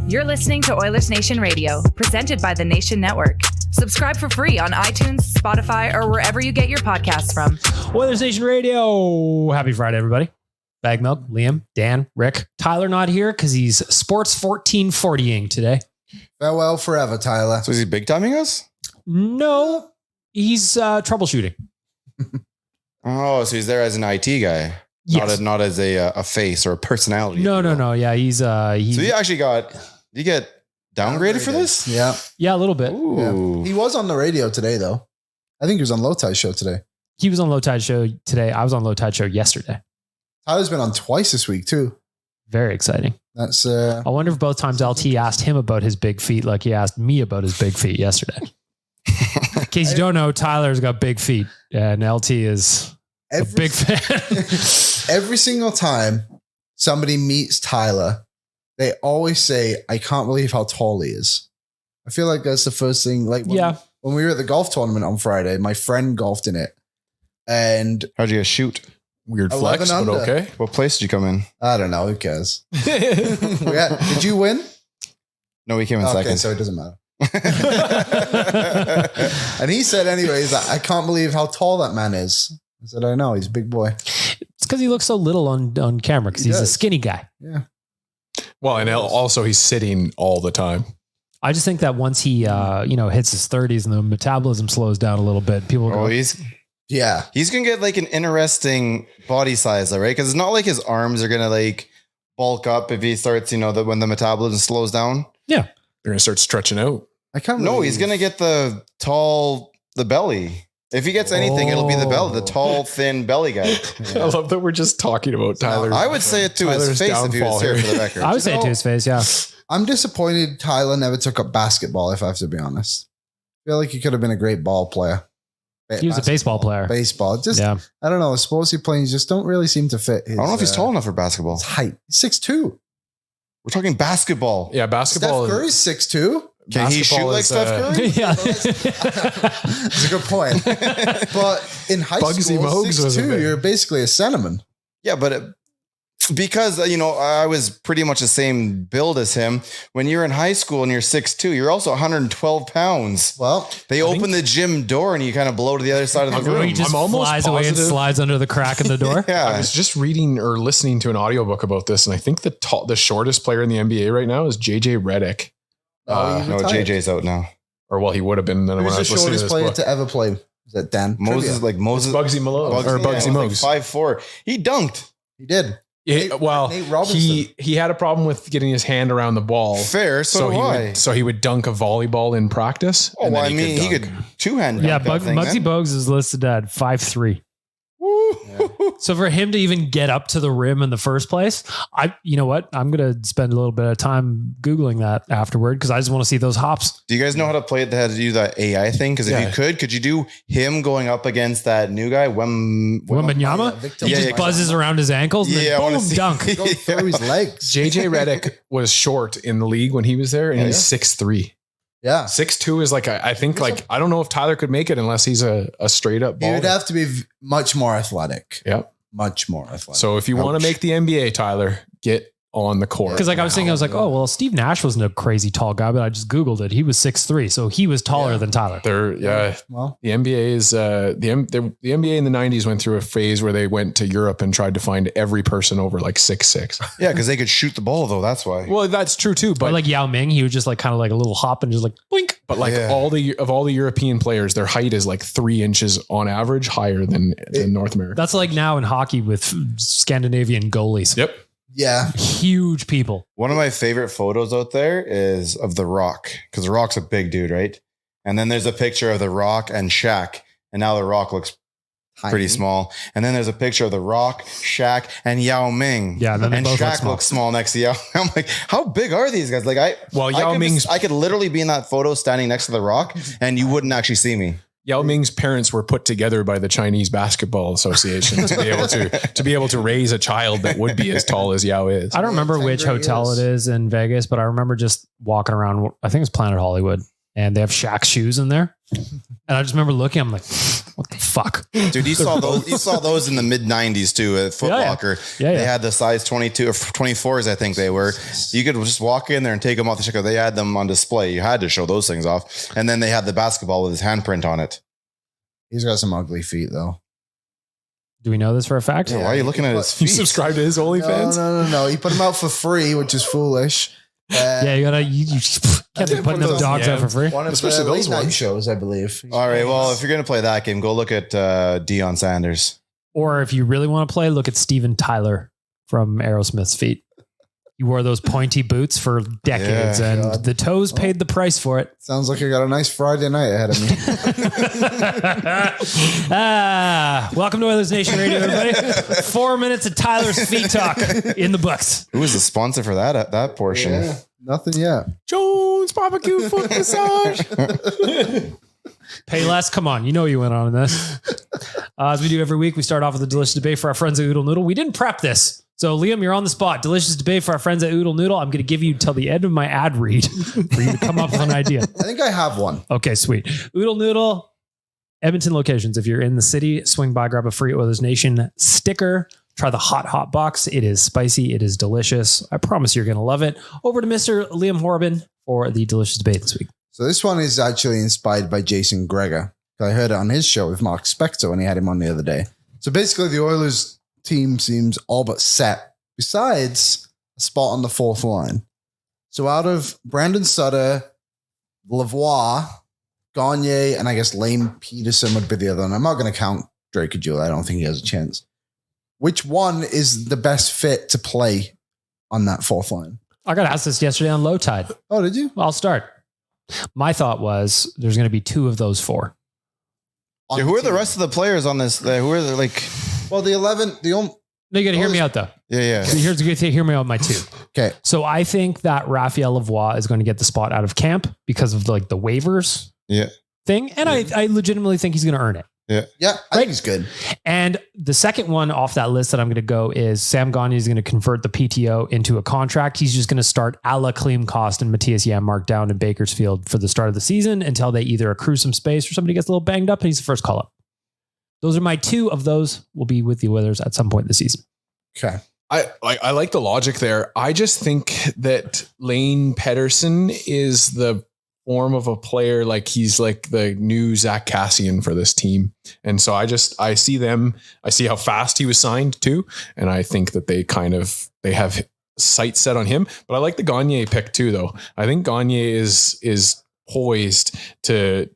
You're listening to Oilers Nation Radio, presented by the Nation Network. Subscribe for free on iTunes, Spotify, or wherever you get your podcasts from. Oilers Nation Radio. Happy Friday, everybody. Bag Milk, Liam, Dan, Rick. Tyler not here because he's sports 1440ing today. Farewell forever, Tyler. So is he big timing us? No, he's troubleshooting. Oh, so he's there as an IT guy. Yes. Not as a face or a personality. No. Yeah, he's so he actually did you get downgraded for this? Yeah. Yeah, a little bit. Yeah. He was on the radio today, though. I think he was on Low Tide Show today. He was on Low Tide Show today. I was on Low Tide Show yesterday. Tyler's been on twice this week, too. Very exciting. That's I wonder if both times LT asked him about his big feet like he asked me about his big feet yesterday. In case you don't know, Tyler's got big feet and LT is a big fan. Every single time somebody meets Tyler, they always say, I can't believe how tall he is. I feel like that's the first thing. Like when we were at the golf tournament on Friday, my friend golfed in it. And how'd you guys shoot? Weird flex, but okay. What place did you come in? I don't know. Who cares? Did you win? No, we came in second. Okay, so it doesn't matter. And he said anyways, I can't believe how tall that man is. I said, I know, he's a big boy. It's because he looks so little on camera because he's a skinny guy. Yeah. Well, and also he's sitting all the time. I just think that once he hits his 30s and the metabolism slows down a little bit, people go, he's gonna get like an interesting body size, though, right? Because it's not like his arms are gonna like bulk up if he starts, when the metabolism slows down. Yeah, they're gonna start stretching out. I can't. No, he's gonna get the belly. If he gets anything, it'll be the tall, thin belly guy. Yeah. I love that we're just talking about Tyler. I would say it to his face if he was here for the record. I would say it to his face, yeah. I'm disappointed Tyler never took up basketball, if I have to be honest. I feel like he could have been a great ball player. He was a baseball player. Baseball. I don't know. Sports he plays just don't really seem to fit his, I don't know if he's tall enough for basketball. His height. He's 6'2". We're talking basketball. Yeah, basketball. Steph Curry's 6'2". Can he shoot like Steph Curry? Yeah. That's a good point. But in high Bugsy school, Mogs 6'2", you're basically a centerman. Yeah, but because, I was pretty much the same build as him. When you're in high school and you're 6'2", you're also 112 pounds. Well, they open the gym door and you kind of blow to the other side of the room. He just flies away and slides under the crack in the door. Yeah. I was just reading or listening to an audiobook about this, and I think the shortest player in the NBA right now is JJ Redick. No, JJ's out now. Or he would have been. Who's the shortest player to ever play? Is that Dan? Moses Bugsy Malone or Bugsy Mogs. Like 5'4". He dunked. He did. Nate Robinson. He had a problem with getting his hand around the ball. Fair. So he would dunk a volleyball in practice. Oh, well, he could two-hand. Yeah, Bugsy Bogues is listed at 5'3". Yeah. So for him to even get up to the rim in the first place, you know what? I'm going to spend a little bit of time Googling that afterward because I just want to see those hops. Do you guys know how to play it? How to do that AI thing? Because if you could you do him going up against that new guy, Wembanyama? He just buzzes around his ankles and then boom, dunk. Go through his legs. JJ Redick was short in the league when he was there, and he's 6'3". Yeah. 6'2" is I think I don't know if Tyler could make it unless he's a straight up baller. He would have to be much more athletic. Yep. Much more athletic. So if you want to make the NBA, Tyler, get on the court. Because I was thinking, Steve Nash wasn't a crazy tall guy, but I just Googled it. He was 6'3", so he was taller than Tyler. Well, the NBA is the NBA in the 90s went through a phase where they went to Europe and tried to find every person over 6'6". Yeah, because they could shoot the ball though. That's why. Well, that's true too. But like Yao Ming, he was just kind of a little hop and just boink. But all the European players, their height is 3 inches on average higher than North America. That's like now in hockey with Scandinavian goalies. Yep. Yeah. Huge people. One of my favorite photos out there is of The Rock, because The Rock's a big dude, right? And then there's a picture of The Rock and Shaq, and now The Rock looks pretty small. And then there's a picture of The Rock, Shaq, and Yao Ming. Yeah, and Shaq looks small next to Yao. I'm like, how big are these guys? I could literally be in that photo standing next to The Rock, and you wouldn't actually see me. Yao Ming's parents were put together by the Chinese Basketball Association to be able to raise a child that would be as tall as Yao is. I don't remember which hotel it is in Vegas, but I remember just walking around. I think it's Planet Hollywood. and they have Shaq's shoes in there. And I just remember looking, I'm like, what the fuck? Dude, you saw those in the mid 90s too at Foot Locker. Yeah. They had the size 22 or 24s, I think they were. You could just walk in there and take them off the checkout. They had them on display. You had to show those things off. And then they had the basketball with his handprint on it. He's got some ugly feet though. Do we know this for a fact? Yeah, why are you looking at his feet? You subscribe to his OnlyFans? No. He put them out for free, which is foolish. Yeah, you gotta. You can't be putting them dogs out for free. One of Especially the those late night ones. shows, I believe. All right. Well, if you're going to play that game, go look at Deion Sanders. Or if you really want to play, look at Steven Tyler from Aerosmith's feet. He wore those pointy boots for decades, and God. the toes paid the price for it. Sounds like I got a nice Friday night ahead of me. Welcome to Oilers Nation Radio, everybody. 4 minutes of Tyler's feet talk in the books. Who was the sponsor for that portion? Yeah, nothing yet. Jones barbecue foot massage. Pay less. Come on. You know you went on in this. As we do every week, we start off with a delicious debate for our friends at Oodle Noodle. We didn't prep this. So Liam, you're on the spot. Delicious debate for our friends at Oodle Noodle. I'm going to give you till the end of my ad read for you to come up with an idea. I think I have one. Okay, sweet. Oodle Noodle, Edmonton locations. If you're in the city, swing by, grab a free Oilers Nation sticker. Try the hot box. It is spicy. It is delicious. I promise you're going to love it. Over to Mr. Liam Horban for the delicious debate this week. So this one is actually inspired by Jason Gregor. I heard it on his show with Mark Spector when he had him on the other day. So basically the Oilers team seems all but set, besides a spot on the fourth line. So out of Brandon Sutter, Lavoie, Gagner, and I guess Lane Pederson would be the other one. I'm not going to count Drake Ajula. I don't think he has a chance. Which one is the best fit to play on that fourth line? I got asked this yesterday on Low Tide. Oh, did you? I'll start. My thought was there's going to be two of those four. Yeah, who are the rest of the players on this? Who are the Well, the 11, the only. No, you got to hear me out though. Yeah. Here's the good thing. Hear me out on my two. Okay. So I think that Raphael Lavoie is going to get the spot out of camp because of the waivers thing. And I legitimately think he's going to earn it. Yeah, I think he's good. And the second one off that list that I'm going to go is Sam Gagner is going to convert the PTO into a contract. He's just going to start a la Klim Kost and Matthias Janmark down in Bakersfield for the start of the season until they either accrue some space or somebody gets a little banged up and he's the first call up. Those are my two of those will be with the Oilers at some point this season. Okay. I like the logic there. I just think that Lane Pederson is the form of a player, like he's like the new Zach Kassian for this team. And so I see them, I see how fast he was signed too. And I think that they have sights set on him, but I like the Gagner pick too, though. I think Gagner is poised to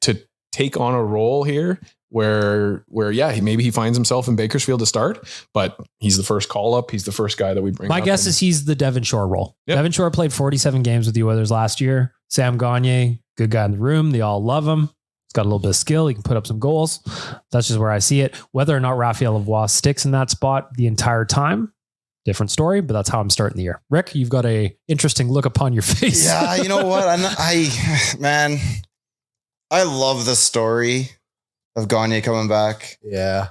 take on a role here where maybe he finds himself in Bakersfield to start, but he's the first call up. He's the first guy that we bring. My guess is he's the Devon Shore role. Yep. Devon Shore played 47 games with the Oilers last year. Sam Gagner, good guy in the room. They all love him. He's got a little bit of skill. He can put up some goals. That's just where I see it. Whether or not Raphael Lavoie sticks in that spot the entire time, different story, but that's how I'm starting the year. Rick, you've got a interesting look upon your face. Yeah, you know what? I love the story of Gagner coming back. Yeah.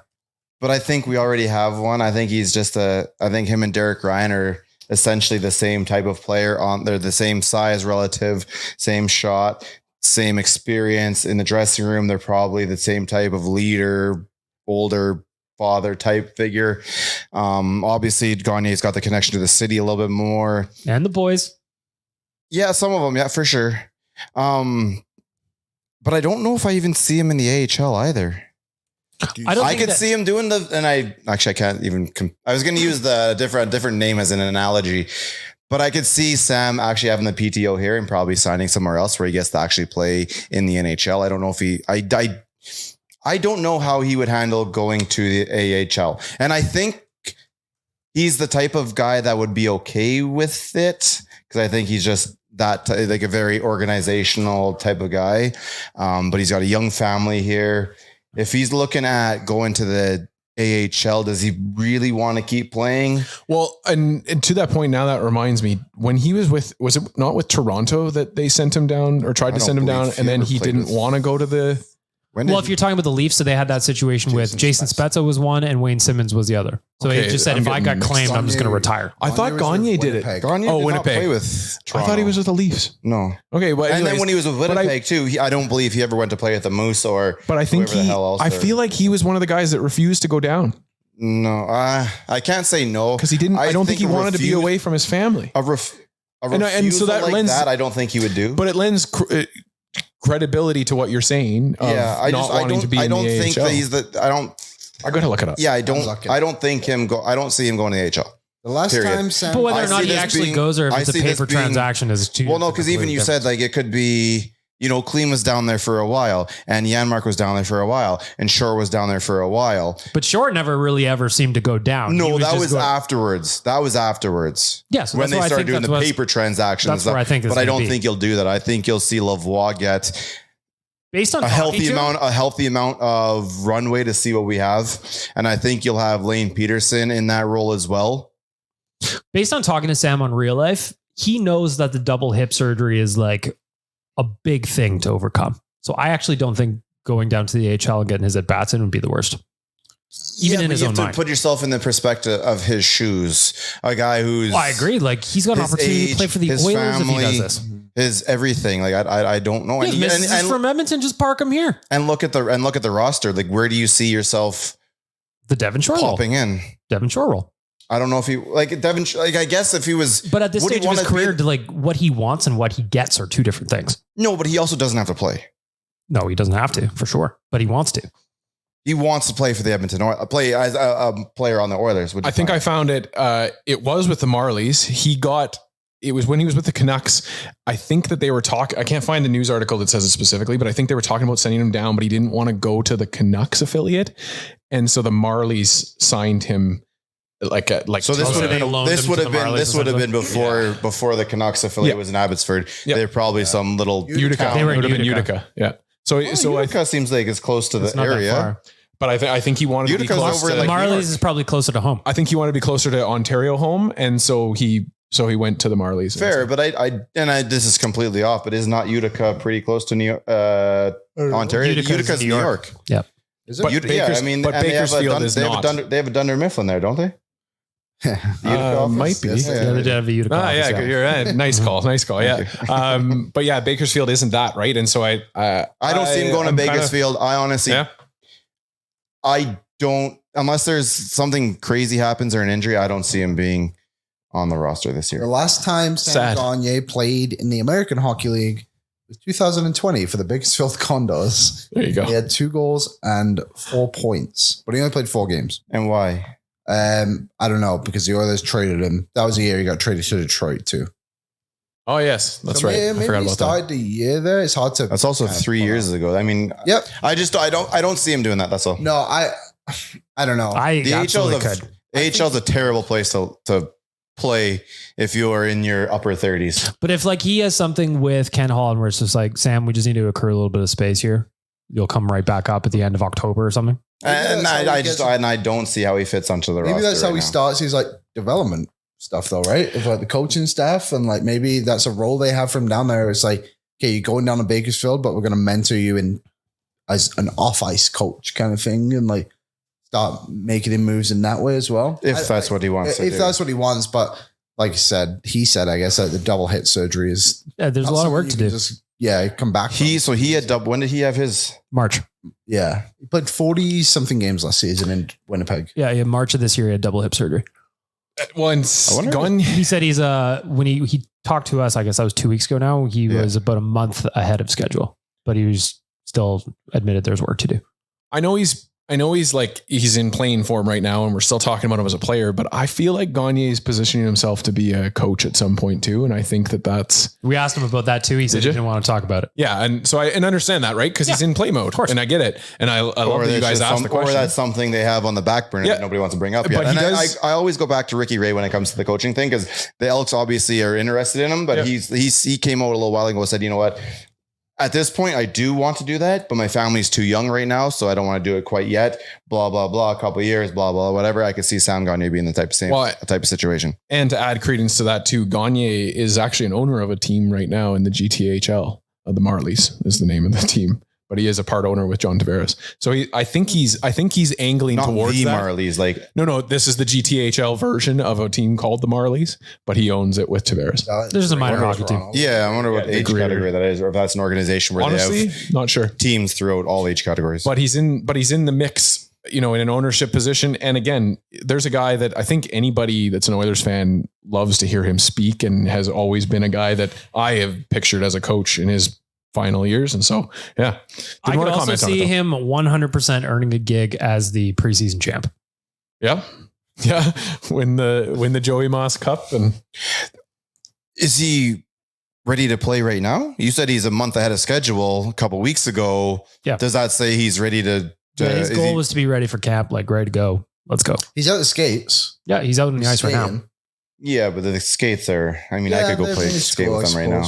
But I think we already have one. I think he's just I think him and Derek Ryan are essentially the same type of player. They're the same size relative, same shot, same experience in the dressing room. They're probably the same type of leader, older father type figure. Obviously Gagner's got the connection to the city a little bit more. And the boys. Yeah, some of them. Yeah, for sure. But I don't know if I even see him in the AHL either. I could see him doing I can't even. I was going to use the different name as an analogy, but I could see Sam actually having the PTO here and probably signing somewhere else where he gets to actually play in the NHL. I don't know if I don't know how he would handle going to the AHL, and I think he's the type of guy that would be okay with it because I think he's just that like a very organizational type of guy. But he's got a young family here. If he's looking at going to the AHL, does he really want to keep playing? Well, and to that point, now that reminds me, when he was it not with Toronto that they sent him down or tried to send him down, and then he didn't want to go to the Well, if you're talking about the Leafs, so they had that situation with Jason Spezza was one and Wayne Simmons was the other. So he just said, if I got claimed, I'm just going to retire. I thought Gagner did it. Gagner did Winnipeg. not play with Toronto. I thought he was with the Leafs. No. Okay, but and then when he was with Winnipeg too, I don't believe he ever went to play with the Moose or. But I think I feel like he was one of the guys that refused to go down. No, I can't say no because he didn't. I don't think he wanted to be away from his family. And so that lends that. I don't think he would do. But it lends credibility to what you're saying. I don't think that he's the. I gotta look it up. Yeah, I don't think him go. I don't see him going to the AHL. The last time, Sam, but whether or not he actually goes or if it's a paper transaction is too. Well, no, because even you said like it could be. Klein was down there for a while, and Janmark was down there for a while, and Shore was down there for a while. But Shore never really ever seemed to go down. No, that was afterwards. That was afterwards. Yes, when they started doing the paper transactions. That's where I think. But I don't think you'll do that. I think you'll see Lavoie get based on a healthy amount of runway to see what we have, and I think you'll have Lane Pederson in that role as well. Based on talking to Sam on Real Life, he knows that the double hip surgery is like a big thing to overcome. So I actually don't think going down to the AHL and getting his at bats in would be the worst. Even in his own mind. You have to put yourself in the perspective of his shoes. A guy who's... I agree. Like he's got an opportunity to play for the Oilers family, if he does this. His everything. Like I don't know. And from Edmonton, just park him here. And look at the roster. Like where do you see yourself? The Devon Shore popping in. Devon Shore role. I don't know if he like Devon. Like I guess if he was, but at this stage of his career, like what he wants and what he gets are two different things. No, but he also doesn't have to play. No, he doesn't have to for sure, but he wants to. He wants to play for the Edmonton Oilers, play as a player on the Oilers. I think I found it. It was with the Marlies. It was when he was with the Canucks. I think that they were talking. I can't find the news article that says it specifically, but I think they were talking about sending him down, but he didn't want to go to the Canucks affiliate, and so the Marlies signed him. So this would have been before the Canucks affiliate was in Abbotsford. Yep. They're probably some little Utica. They were in Utica. Yeah. So Utica seems like it's close to the area. But I think he wanted Utika's to be close to the Marlies is probably closer to home. I think he wanted to be closer to Ontario home, and so he went to the Marlies. Fair, but this is completely off. But is not Utica pretty close to Ontario? Utica's New York. Yeah. But Bakersfield is not. They have a Dunder Mifflin there, don't they? Might be. Yes, yeah, they did have a Utica office, you're right. Nice call. Yeah. But yeah, Bakersfield isn't that, right? And so I don't see him going to Bakersfield. I honestly, I don't, unless there's something crazy happens or an injury, I don't see him being on the roster this year. The last time Sam Gagner played in the American Hockey League was 2020 for the Bakersfield Condors. There you go. He had 2 goals and 4 points, but he only played 4 games. And why? I don't know, because the Oilers traded him. That was the year he got traded to Detroit too. Oh yes, that's right. Maybe I forgot about that. The year there. It's hard to. That's also 3 years ago. I mean, yep. I don't see him doing that. That's all. No, I don't know. The AHL is a terrible place to play if you are in your upper 30s. But if like he has something with Ken Holland where it's just like, Sam, we just need to accrue a little bit of space here. You'll come right back up at the end of October or something. And I don't see how he fits onto the roster. Maybe that's how he starts his like development stuff though, right? Of like the coaching staff, and like maybe that's a role they have from down there. It's like, okay, you're going down to Bakersfield, but we're going to mentor you in as an off ice coach kind of thing, and like start making him moves in that way as well. If that's what he wants. If that's what he wants, but like he said, I guess that the double hit surgery is there's a lot of work to do. Come back. When did he have his March? Yeah, he played 40 something games last season in Winnipeg. Yeah, in March of this year, he had double hip surgery. Well, and he said he's when he talked to us, I guess that was 2 weeks ago now. He was about a month ahead of schedule, but he was still admitted there's work to do. I know he's in playing form right now, and we're still talking about him as a player, but I feel like Gagner is positioning himself to be a coach at some point too. And I think that's, we asked him about that too. He said he didn't want to talk about it. Yeah. And so I understand that, right? Cause he's in play mode, of course. And I get it. And I love that you guys asked the question. Or that's something they have on the back burner that nobody wants to bring up yet. And I always go back to Ricky Ray when it comes to the coaching thing, because the Elks obviously are interested in him, but he came out a little while ago and said, you know what? At this point, I do want to do that, but my family's too young right now, so I don't want to do it quite yet. Blah, blah, blah, a couple of years, blah, blah, whatever. I could see Sam Gagner being the type of situation. And to add credence to that too, Gagner is actually an owner of a team right now in the GTHL. The Marlies is the name of the team. but he is a part owner with John Tavares. So I think he's angling Not towards the that. Marlies, like No, this is the GTHL version of a team called the Marlies, but he owns it with Tavares. There's a minor hockey team. yeah. I wonder what age category that is, or if that's an organization where Honestly, they have not sure. teams throughout all age categories. But he's in the mix, in an ownership position. And again, there's a guy that I think anybody that's an Oilers fan loves to hear him speak, and has always been a guy that I have pictured as a coach in his final years. And so, yeah, I could also see him 100% earning a gig as the preseason champ. Yeah. Yeah. Win the Joey Moss Cup. And is he ready to play right now? You said he's a month ahead of schedule a couple weeks ago. Yeah. Does that say he's ready to his goal was to be ready for camp, like ready to go. Let's go. He's out the skates. Yeah, he's out on the ice right now. Yeah, but the skates are, I could go play skate with them right now.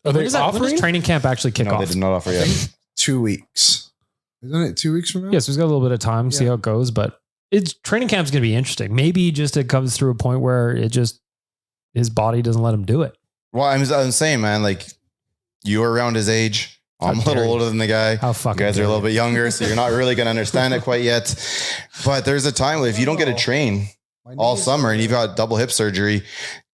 are they When does offering? training camp actually kick No, off? they did not offer yet. 2 weeks. Isn't it 2 weeks from now? Yes, we've got a little bit of time, see how it goes, but training camp's going to be interesting. Maybe just it comes through a point where his body doesn't let him do it. Well, I'm saying, man, like you're around his age. I'm a little older than the guy. How fucking you guys are a little bit younger, so you're not really going to understand it quite yet. But there's a time where if you don't get to train all summer and you've got double hip surgery,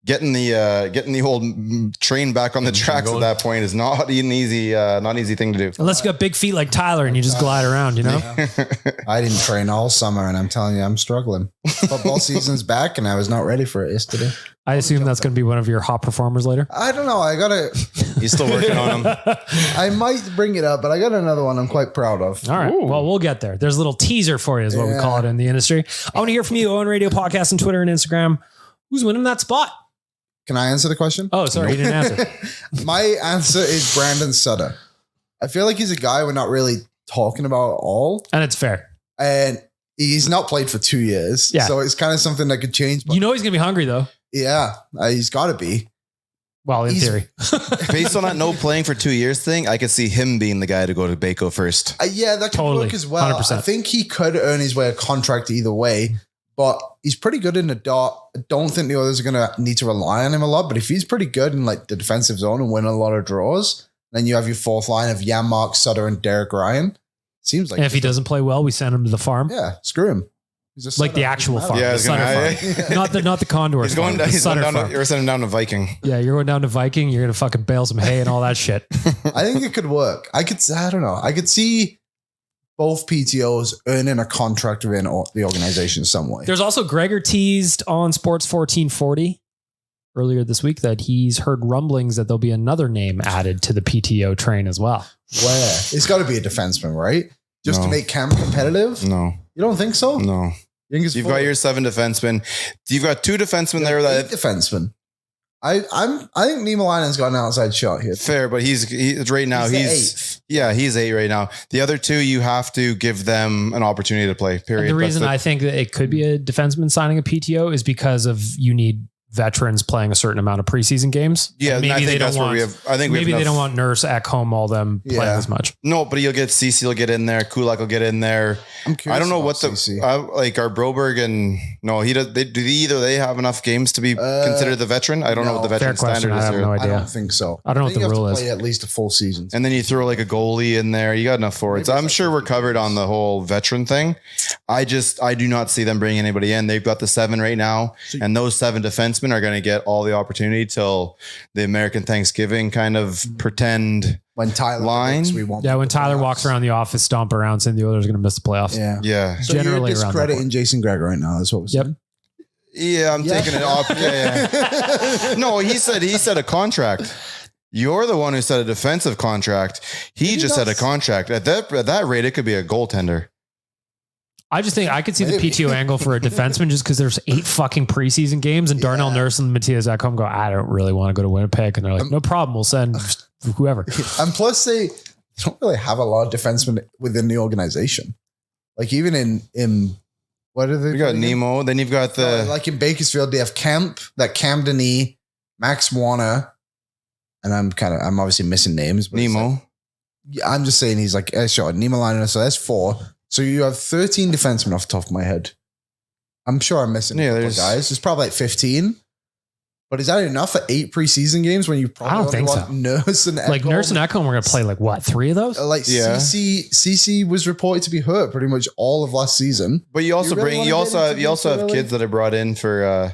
getting the old train back on the tracks at that point is not an easy thing to do. Unless you got big feet like Tyler and you just glide around, I didn't train all summer, and I'm telling you, I'm struggling. Football season's back, and I was not ready for it yesterday. I assume that's going to be one of your hot performers later. I don't know. He's still working on them. I might bring it up, but I got another one I'm quite proud of. All right. Ooh. Well, we'll get there. There's a little teaser for you is what we call it in the industry. I want to hear from you on Radio Podcast and Twitter and Instagram. Who's winning that spot? Can I answer the question? Oh, sorry. You didn't answer. My answer is Brandon Sutter. I feel like he's a guy we're not really talking about at all. And it's fair. And he's not played for 2 years. Yeah. So it's kind of something that could change. But he's going to be hungry though. Yeah, he's got to be. Well, in theory. Based on that no playing for 2 years thing, I could see him being the guy to go to Baco first. Yeah, that could work as well. 100%. I think he could earn his way a contract either way, but he's pretty good in the dot. I don't think the others are going to need to rely on him a lot, but if he's pretty good in like the defensive zone and win a lot of draws, then you have your fourth line of Janmark, Sutter, and Derek Ryan. Seems like. And if he doesn't play well, we send him to the farm. Yeah, screw him. Like the actual farm. Yeah, the farm. Not the Condor. He's going down. You're sending him down to Viking. Yeah, you're going down to Viking. You're going to fucking bale some hay and all that shit. I think it could work. I don't know. I could see both PTOs earning a contract within the organization some way. There's also Gregor teased on Sports 1440 earlier this week that he's heard rumblings that there'll be another name added to the PTO train as well. Where? It's got to be a defenseman, right? Just to make camp competitive? No. You don't think so? No. You've got your 7 defensemen. You've got 2 defensemen there. 8 defensemen. I think Niemelainen's got an outside shot here. Fair, but he's right now. He's 8 right now. The other 2, you have to give them an opportunity to play. Period. And the reason I think that it could be a defenseman signing a PTO is because of you need veterans playing a certain amount of preseason games. Yeah, and maybe they don't want. They don't want Nurse, Ekholm, all them playing as much. No, but you'll get Cece will get in there. Kulak will get in there. I'm curious. I don't know what CC. like our Broberg and no, he does. They have enough games to be considered the veteran? I don't know what the veteran standard is. I have no idea. I don't think so. I don't know what the rule is. Play at least a full season, and then you throw like a goalie in there. You got enough forwards. I'm sure we're covered on the whole veteran thing. I do not see them bringing anybody in. They've got the 7 right now, and those 7 defensemen are going to get all the opportunity till the American Thanksgiving kind of pretend when Tyler line. When Tyler walks around the office, stomp around, saying the Oilers are going to miss the playoffs. Yeah. So generally you're discrediting Jason Gregor right now. That's what we're saying. Yeah, I'm taking it off. Yeah. No, he said a contract. You're the one who said a defensive contract. He just said a contract. At that rate, it could be a goaltender. I just think I could see the PTO angle for a defenseman just because there's 8 fucking preseason games and Darnell Nurse and Matthias Ekholm go, I don't really want to go to Winnipeg. And they're like, no problem. We'll send whoever. And plus they don't really have a lot of defensemen within the organization. Like even in what are they? You got Nemo. Then you've got like in Bakersfield, they have Kemp, that Camden-y, Max Warner. And I'm obviously missing names. But Nemo. I'm just saying he's like, sure, Niemelainen. So that's 4. So you have 13 defensemen off the top of my head. I'm sure I'm missing a couple guys. There's probably like 15. But is that enough for 8 preseason games when you probably I don't think want so. Nurse and Ekholm? Like Nurse and Ekholm, we're going to play like what, 3 of those? CC was reported to be hurt pretty much all of last season. But you also have kids that I brought in for.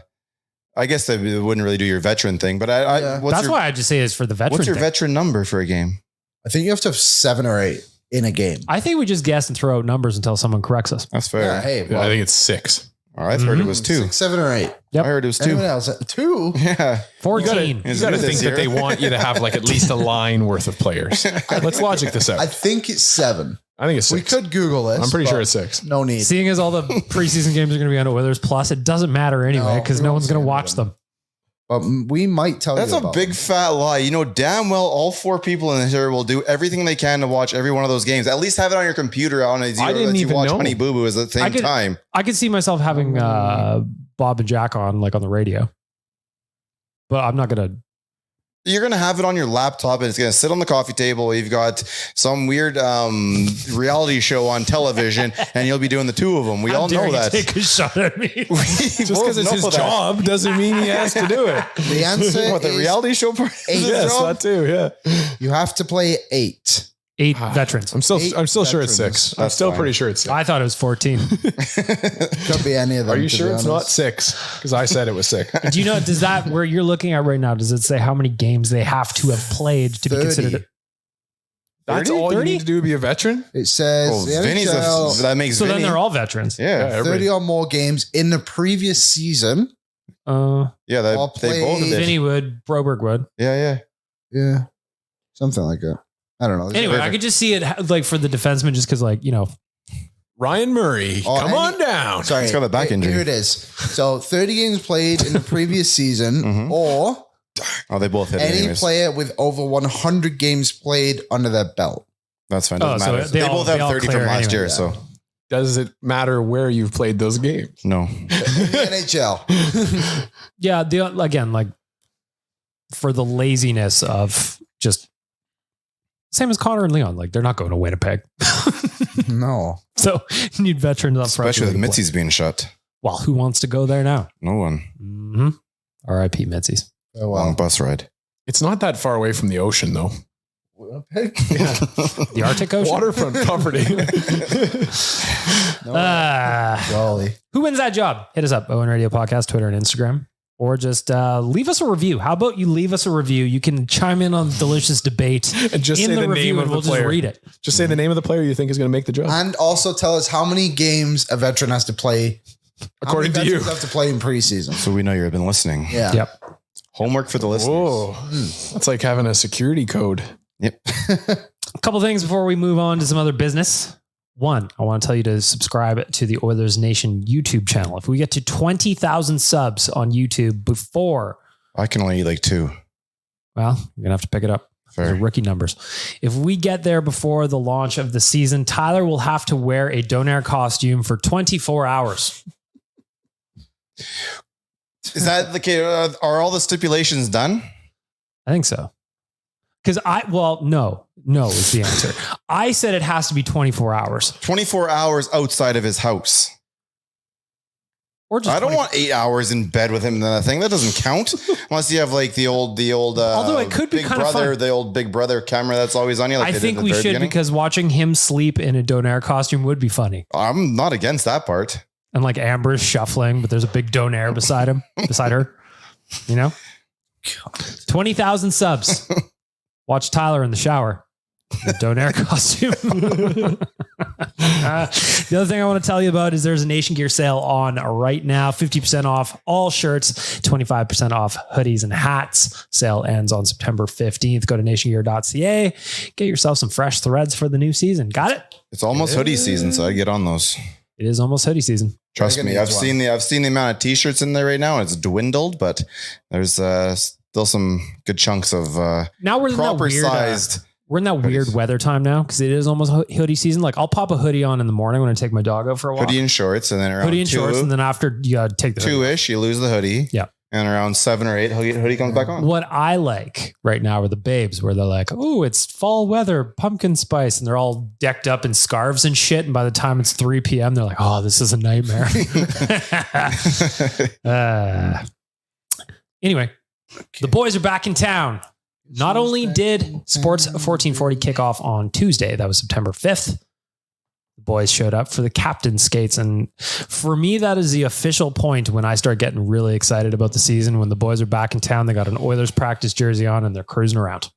I guess they wouldn't really do your veteran thing, but that's why I just say it's for the veteran. What's your veteran number for a game? I think you have to have 7 or 8 in a game. I think we just guess and throw out numbers until someone corrects us. That's fair. Yeah, hey, I think it's 6. I heard it was 2. 6, 7, or 8. Yep. I heard it was 2. Anyone else? 2? Yeah. 14. You got to think that they want you to have like at least a line worth of players. Let's logic this out. I think it's 7. I think it's 6. We could Google this. I'm pretty sure it's 6. No need. Seeing as all the preseason games are going to be on Oilers Plus, it doesn't matter anyway because no one's going to watch them. But we might tell That's you a big fat lie. You know damn well all 4 people in here will do everything they can to watch every one of those games. At least have it on your computer on a zero that you watch Honey Boo Boo at the same time. I could see myself having Bob and Jack on like on the radio. But I'm not going to. You're going to have it on your laptop and it's going to sit on the coffee table. You've got some weird reality show on television and you'll be doing the 2 of them. We all know that. Take a shot at me. Just because it's his job doesn't mean he has to do it. The answer What, the is reality show part? 8. Yes, that too. Yeah. You have to play 8. 8 veterans. I'm still sure it's veterans. 6. I'm That's still fine. pretty sure it's 6. I thought it was 14. Could be any of them. Are you to sure be it's not honest. 6? Because I said it was 6. Do you know, does that, where you're looking at right now, does it say how many games they have to have played to be 30. considered? That's 30? all you need to do to be a veteran? It says Well, the Vinny's NHL, that makes So Vinny. then they're all veterans. Yeah. 30 or more games in the previous season. Uh, Yeah, they All both played. did. Vinny would, Broberg would. Yeah. Yeah. Something like that. I don't know. Anyway, I could just see it like for the defenseman, just because like, you know, Ryan Murray, Oh, come on down. Sorry. He's got a back injury. Here it is. So 30 games played in the previous season Mhm. or Oh, they both hit it any anyways. player with over 100 games played under their belt. That's fine. Oh, Doesn't so matter. they They all- both they have all 30 clear from last anyway, year, yeah. so Does it matter where you've played those games? no. In the NHL. yeah, again, like for the laziness of just same as Connor and Leon, like they're not going to Winnipeg. No. So you need veterans up front. Especially with to play. Mitzi's being shut. Well, who wants to go there now? No one. Mm-hmm. R.I.P. Mitzi's. Oh, Long well. bus ride. It's not that far away from the ocean, though. Winnipeg? The Arctic Ocean. Waterfront property. Golly. Who wins that job? Hit us up, Owen Radio Podcast, Twitter and Instagram. Or just leave us a review. How about you leave us a review? You can chime in on the delicious debate And just in say the review name and of we'll the player. just read it. Just say the name of the player you think is going to make the job. And also tell us how many games a veteran has to play. According how to many you. veterans have to play in preseason. So we know you've been listening. Yeah. Yep. Homework for the listeners. Whoa. That's like having a security code. Yep. A couple things before we move on to some other business. One, I want to tell you to subscribe to the Oilers Nation YouTube channel. If we get to 20,000 subs on YouTube before, I can only eat like 2. well, you're going to have to pick it up. Those are Fair. rookie numbers. If we get there before the launch of the season, Tyler will have to wear a Donair costume for 24 hours. Is that the case? Are all the stipulations done? I think so. Because no is the answer. I said it has to be 24 hours. 24 hours outside of his house. Or just I don't 20 want 8 hours in bed with him in that thing. That doesn't count. Unless you have like the old Although it could be Big kind of Brother, fun. the old Big Brother camera that's always on you. Like I they did think at the we very should beginning. because watching him sleep in a Donair costume would be funny. I'm not against that part. And like Amber's shuffling, but there's a big Donair beside her. You know? 20,000 subs. Watch Tyler in the shower. The Donair costume. The other thing I want to tell you about is there's a Nation Gear sale on right now. 50% off all shirts, 25% off hoodies and hats. Sale ends on September 15th. Go to nationgear.ca. Get yourself some fresh threads for the new season. Got it? It's almost hoodie season, so I get on those. It is almost hoodie season. Trust Dragon me, I've needs seen the amount of t-shirts in there right now. It's dwindled, but there's still some good chunks of Now we're in that proper weird, sized. we're in that weird weather time now because it is almost hoodie season. Like I'll pop a hoodie on in the morning when I take my dog out for a walk. Hoodie and shorts, and then around Hoodie and shorts, and then after you gotta take the hoodie. 2-ish, you lose the hoodie. Yeah. And around 7 or 8, hoodie comes back on. What I like right now are the babes where they're like, oh, it's fall weather, pumpkin spice. And they're all decked up in scarves and shit. And by the time it's 3 p.m., they're like, oh, this is a nightmare. Anyway, The boys are back in town. Not only did Sports 1440 kick off on Tuesday, that was September 5th, the boys showed up for the captain skates. And for me, that is the official point when I start getting really excited about the season. When the boys are back in town, they got an Oilers practice jersey on and they're cruising around.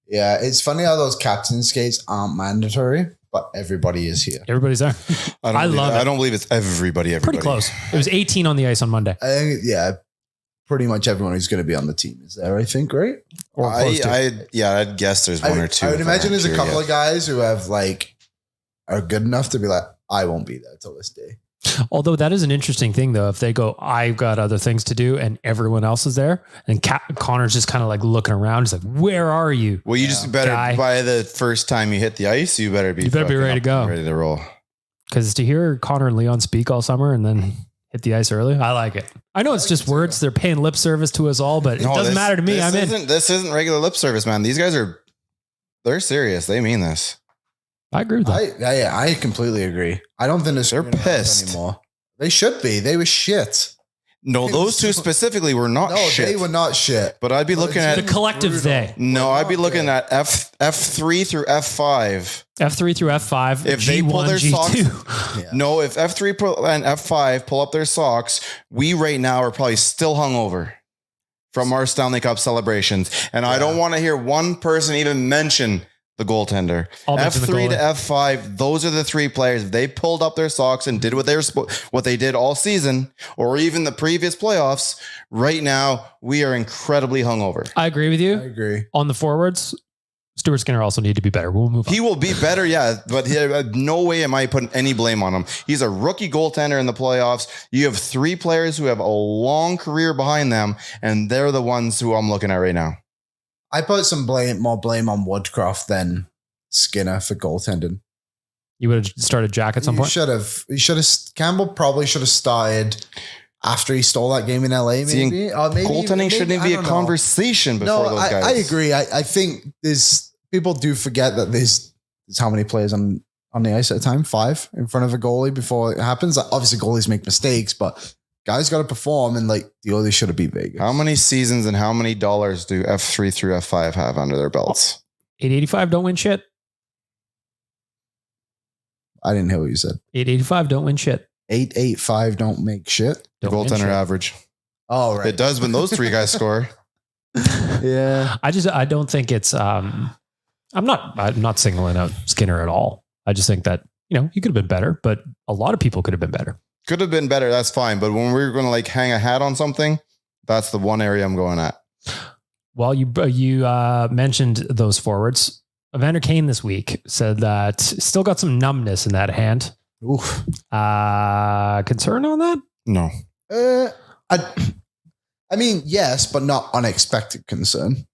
Yeah, it's funny how those captain skates aren't mandatory, but everybody is here. Everybody's there. I love it. I don't believe it's everybody. Pretty close. It was 18 on the ice on Monday. I think, yeah, pretty much everyone who's going to be on the team is there, I think, right? Or close to. I'd guess there's one or two. I would imagine there's a couple of guys who have are good enough to be like, I won't be there till this day. Although that is an interesting thing, though. If they go, I've got other things to do, and everyone else is there, and Connor's just kind of like looking around. He's like, "Where are you?" Well, you just better by the first time you hit the ice, you better be ready to go, ready to roll. Because to hear Connor and Leon speak all summer and then hit the ice early, I like it. I know it's just words; they're paying lip service to us all, but it doesn't matter to me. I'm in. This isn't regular lip service, man. These guys they're serious. They mean this. I agree with that. I completely agree. I don't think they're pissed anymore. They should be. They were shit. No, those two specifically were not shit. They were not shit. But I'd be looking at the collective they. No, I'd be looking at F3 through F5. F3 through F5. If G1, they pull their G2. socks. No, if F3 and F5 pull up their socks, we right now are probably still hungover from our Stanley Cup celebrations. And I don't want to hear one person even mention the goaltender. F3 to F5, those are the three players. If they pulled up their socks and did what they did all season, or even the previous playoffs, right now we are incredibly hungover. I agree with you. I agree. On the forwards, Stuart Skinner also need to be better. We'll move on. He will be better, yeah, but no way am I putting any blame on him. He's a rookie goaltender in the playoffs. You have three players who have a long career behind them, and they're the ones who I'm looking at right now. I put more blame on Woodcroft than Skinner for goaltending. You would have started Jack at some point? Campbell probably should have started after he stole that game in LA, maybe. Goaltending shouldn't be a conversation before those guys. I agree. I think people do forget that there's how many players on the ice at a time? 5 in front of a goalie before it happens. Obviously, goalies make mistakes, but guys got to perform, and the Oilers should have beat Vegas. How many seasons and how many dollars do F3 through F5 have under their belts? 885 don't win shit. I didn't hear what you said. 885 don't win shit. 885 don't make shit. Goaltender average. Oh, right. It does when those three guys score. Yeah. I don't think it's, I'm not singling out Skinner at all. I just think that, he could have been better, but a lot of people could have been better. Could have been better. That's fine. But when we're going to hang a hat on something, that's the one area I'm going at. Well, you mentioned those forwards. Evander Kane this week said that still got some numbness in that hand. Oof. Concern on that? No. I mean, yes, but not unexpected concern.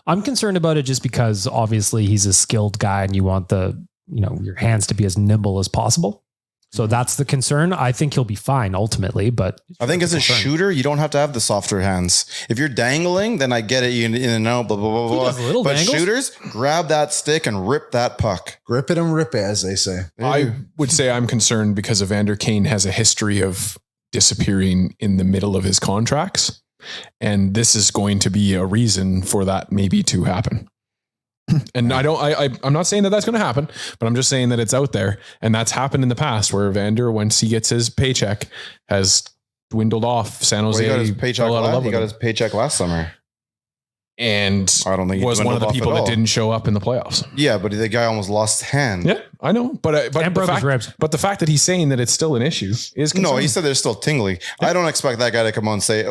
I'm concerned about it just because obviously he's a skilled guy and you want your hands to be as nimble as possible. So that's the concern. I think he'll be fine ultimately, but I think as a shooter, you don't have to have the softer hands. If you're dangling, then I get it. You in and out, blah, blah, blah, blah. But dangles? Shooters, grab that stick and rip that puck. Grip it and rip it, as they say. I would say I'm concerned because Evander Kane has a history of disappearing in the middle of his contracts. And this is going to be a reason for that maybe to happen. And I'm not saying that that's going to happen, but I'm just saying that it's out there. And that's happened in the past where Evander, once he gets his paycheck, has dwindled off. San Jose he got his paycheck last summer. And I don't think was one of the people that didn't show up in the playoffs. Yeah, but the guy almost lost hand. Yeah, I know. But the fact that he's saying that it's still an issue is concerning. No, he said there's still tingly. Yeah. I don't expect that guy to come on and say,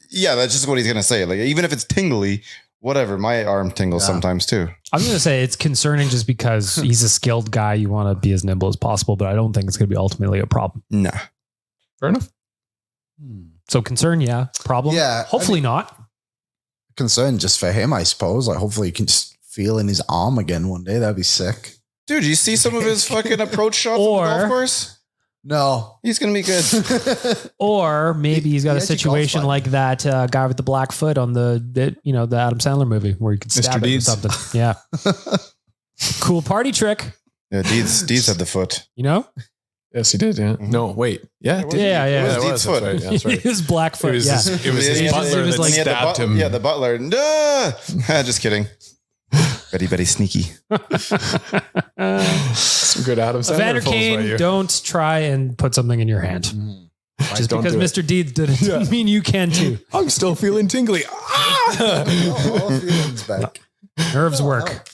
yeah, that's just what he's going to say. Even if it's tingly, whatever, my arm tingles sometimes too. I'm going to say it's concerning just because he's a skilled guy. You want to be as nimble as possible, but I don't think it's going to be ultimately a problem. Nah. Fair enough. So concern, yeah. Problem? Yeah. Hopefully not. Concern just for him, I suppose. Hopefully he can just feel in his arm again one day. That'd be sick. Dude, you see some of his fucking approach shots on the golf course? No. He's going to be good. Or maybe he's got a situation like that guy with the black foot on the Adam Sandler movie where you could stab it or something. Yeah. Cool party trick. Yeah, Deeds had the foot. Yes, he did. Yeah. No, wait. Yeah. It was- Yeah, it yeah. was It Deeds was, foot. that's right. That's right. It was Blackfoot. It was Yeah. his Yeah, butler it was that like- stabbed him. Yeah, the butler. Just kidding. Betty sneaky. Some good Adam Sandler Evander pulls by Kane, you. don't try and put something in your hand. Just Don't because do it. Mr. Deeds didn't mean you can too. I'm still feeling tingly. Ah! All feelings back. Nerves work.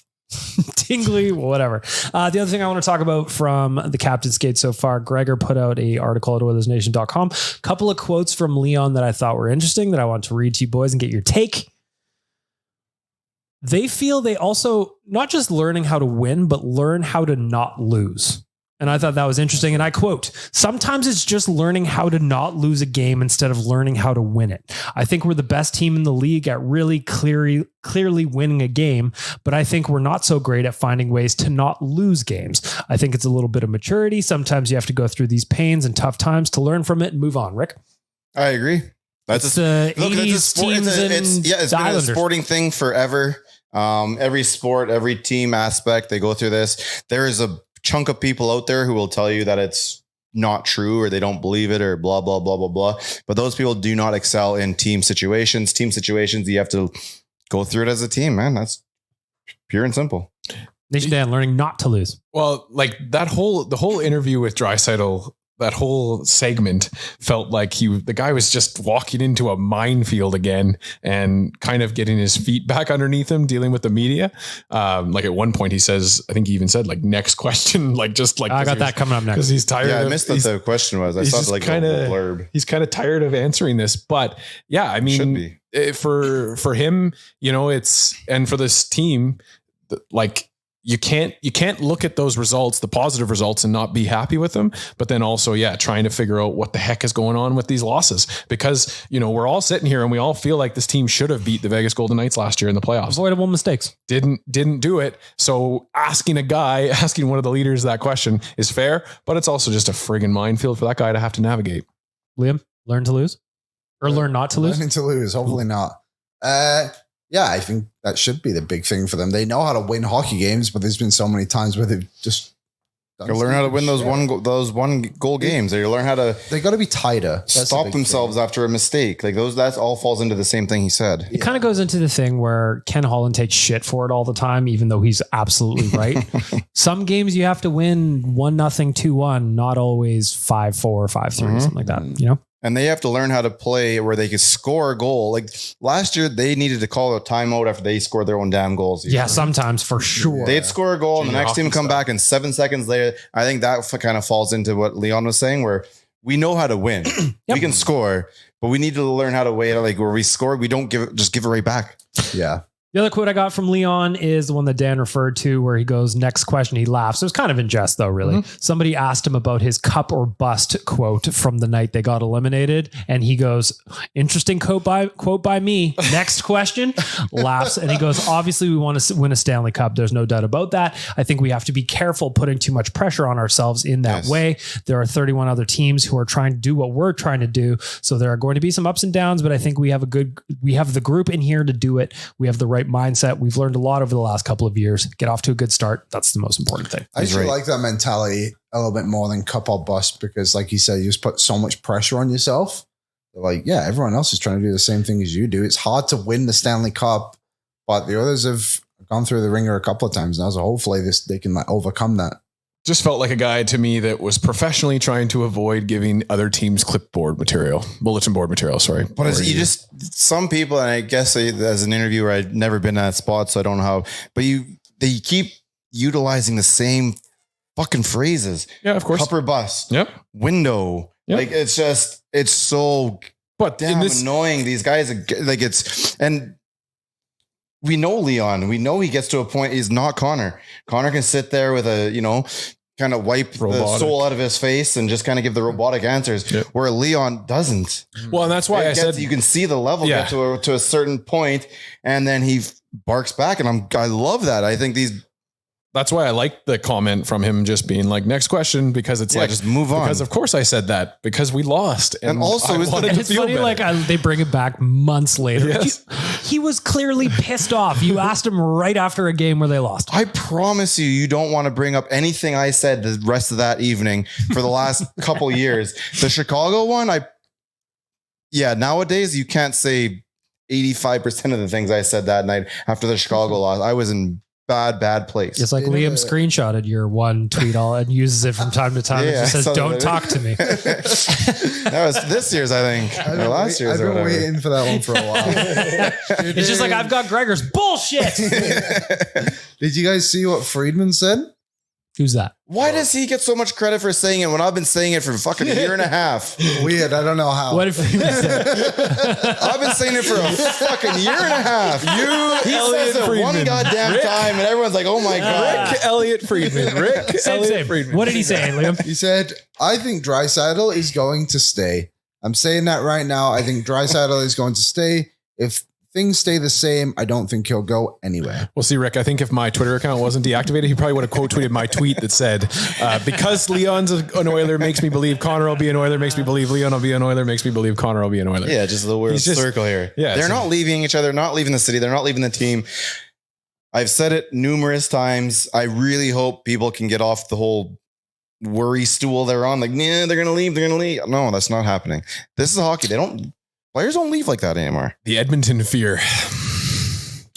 Tingly, whatever. The other thing I want to talk about from the Captain's Gate so far, Gregor put out a article at Oilersnation.com. Couple of quotes from Leon that I thought were interesting that I want to read to you boys and get your take. They feel they also not just learning how to win, but learn how to not lose. And I thought that was interesting. And I quote, sometimes it's just learning how to not lose a game instead of learning how to win it. I think we're the best team in the league at really clearly winning a game, but I think we're not so great at finding ways to not lose games. I think it's a little bit of maturity. Sometimes you have to go through these pains and tough times to learn from it and move on. Rick? I agree. That's the 80s teams it's been a Islanders. sporting thing forever. Every sport, every team aspect, they go through this. There is a chunk of people out there who will tell you that it's not true or they don't believe it or blah, blah, blah, blah, blah. But those people do not excel in team situations. Team situations, you have to go through it as a team, man. That's pure and simple. Nation Dan, learning not to lose. Well, like the whole interview with Draisaitl, that whole segment felt like the guy was just walking into a minefield again and kind of getting his feet back underneath him, dealing with the media. Like at one point he says, I think he even said like next question, like just like, I got that coming up next. because he's tired. Yeah, I missed what the question was. I he's saw just like a kinda- blurb. He's kind of tired of answering this, but yeah, I Should mean, be. for him, and for this team, like you can't look at those results, the positive results, and not be happy with them. But then also, trying to figure out what the heck is going on with these losses, because we're all sitting here and we all feel like this team should have beat the Vegas Golden Knights last year in the playoffs. Avoidable mistakes. Didn't do it. So asking one of the leaders that question is fair, but it's also just a friggin' minefield for that guy to have to navigate. Liam, learn to lose or learn not to lose. Learning to lose. Hopefully not. Yeah, I think that should be the big thing for them. They know how to win hockey games, but there's been so many times where they've just You learn how to win those one goal games. Or you learn how to They got to be tighter. That's the stop big themselves thing. after a mistake. Like that all falls into the same thing he said. It kind of goes into the thing where Ken Holland takes shit for it all the time, even though he's absolutely right. Some games you have to win 1-0, 2-1, not always 5-4, 5-3, something like that. And they have to learn how to play where they could score a goal. Like last year, they needed to call a timeout after they scored their own damn goals. Yeah, sometimes for sure. They'd score a goal and the Junior next team would come hockey back and 7 seconds later. I think that kind of falls into what Leon was saying, where we know how to win. We can score, but we need to learn how to wait. Like where we score, we don't give it right back. Yeah. The other quote I got from Leon is the one that Dan referred to where he goes, next question, he laughs. It was kind of in jest though, really. Somebody asked him about his cup or bust quote from the night they got eliminated. And he goes, interesting quote by me. Next question, laughs. And he goes, obviously we want to win a Stanley Cup. There's no doubt about that. I think we have to be careful putting too much pressure on ourselves in that way. There are 31 other teams who are trying to do what we're trying to do. So there are going to be some ups and downs, but I think we have the group in here to do it. We have the right mindset. We've learned a lot over the last couple of years. Get off to a good start. That's the most important thing. I actually like that mentality a little bit more than cup or bust, because like you said, you just put so much pressure on yourself. Like, yeah, everyone else is trying to do the same thing as you do. It's hard to win the Stanley Cup, but the others have gone through the ringer a couple of times now. So hopefully they can overcome that. Just felt like a guy to me that was professionally trying to avoid giving other teams bulletin board material. Sorry. But some people, and I guess as an interviewer, I'd never been in that spot, so I don't know how, but they keep utilizing the same fucking phrases. Yeah, of course. Cup or bust. Yep. Window. Yep. Like it's so damn annoying. These guys are and we know Leon. We know he gets to a point. He's not Connor. Connor can sit there with kind of wipe the soul out of his face and just kind of give the robotic answers, where Leon doesn't. Well, and that's why I said you can see the level get to a certain point, and then he barks back, and I love that. I think That's why I like the comment from him just being like, next question, because it's like, just move on. Because of course I said that because we lost. And also it's funny, like they bring it back months later. Yes. He was clearly pissed off. You asked him right after a game where they lost. I promise you don't want to bring up anything I said the rest of that evening for the last couple years. The Chicago one, nowadays you can't say 85% of the things I said that night after the Chicago loss. I was in bad place. It's like Liam screenshotted your one tweet and uses it from time to time. It just says, "Don't talk to me." That was this year's, I think. Or last year's. I've been waiting for that one for a while. It's just like, I've got Gregor's bullshit. Did you guys see what Friedman said? Who's that? Why does he get so much credit for saying it when I've been saying it for fucking a year and a half? Weird. I don't know how. What if I've been saying it for a fucking year and a half. He says it one goddamn time, and everyone's like, "Oh my god." Rick Elliott Friedman. Same. Friedman. What did he say, Liam? He said, "I think Draisaitl is going to stay. I'm saying that right now. I think Draisaitl is going to stay. If things stay the same, I don't think he'll go anywhere." Well, see, Rick, I think if my Twitter account wasn't deactivated, he probably would have quote tweeted my tweet that said, because Leon's an Oiler makes me believe Connor will be an Oiler, makes me believe Leon will be an Oiler, makes me believe Connor will be an Oiler. Yeah, just the weird circle here. Yeah, they're not leaving each other, not leaving the city, they're not leaving the team. I've said it numerous times. I really hope people can get off the whole worry stool they're on. Like, they're going to leave. No, that's not happening. This is hockey. Players don't leave like that anymore. The Edmonton fear.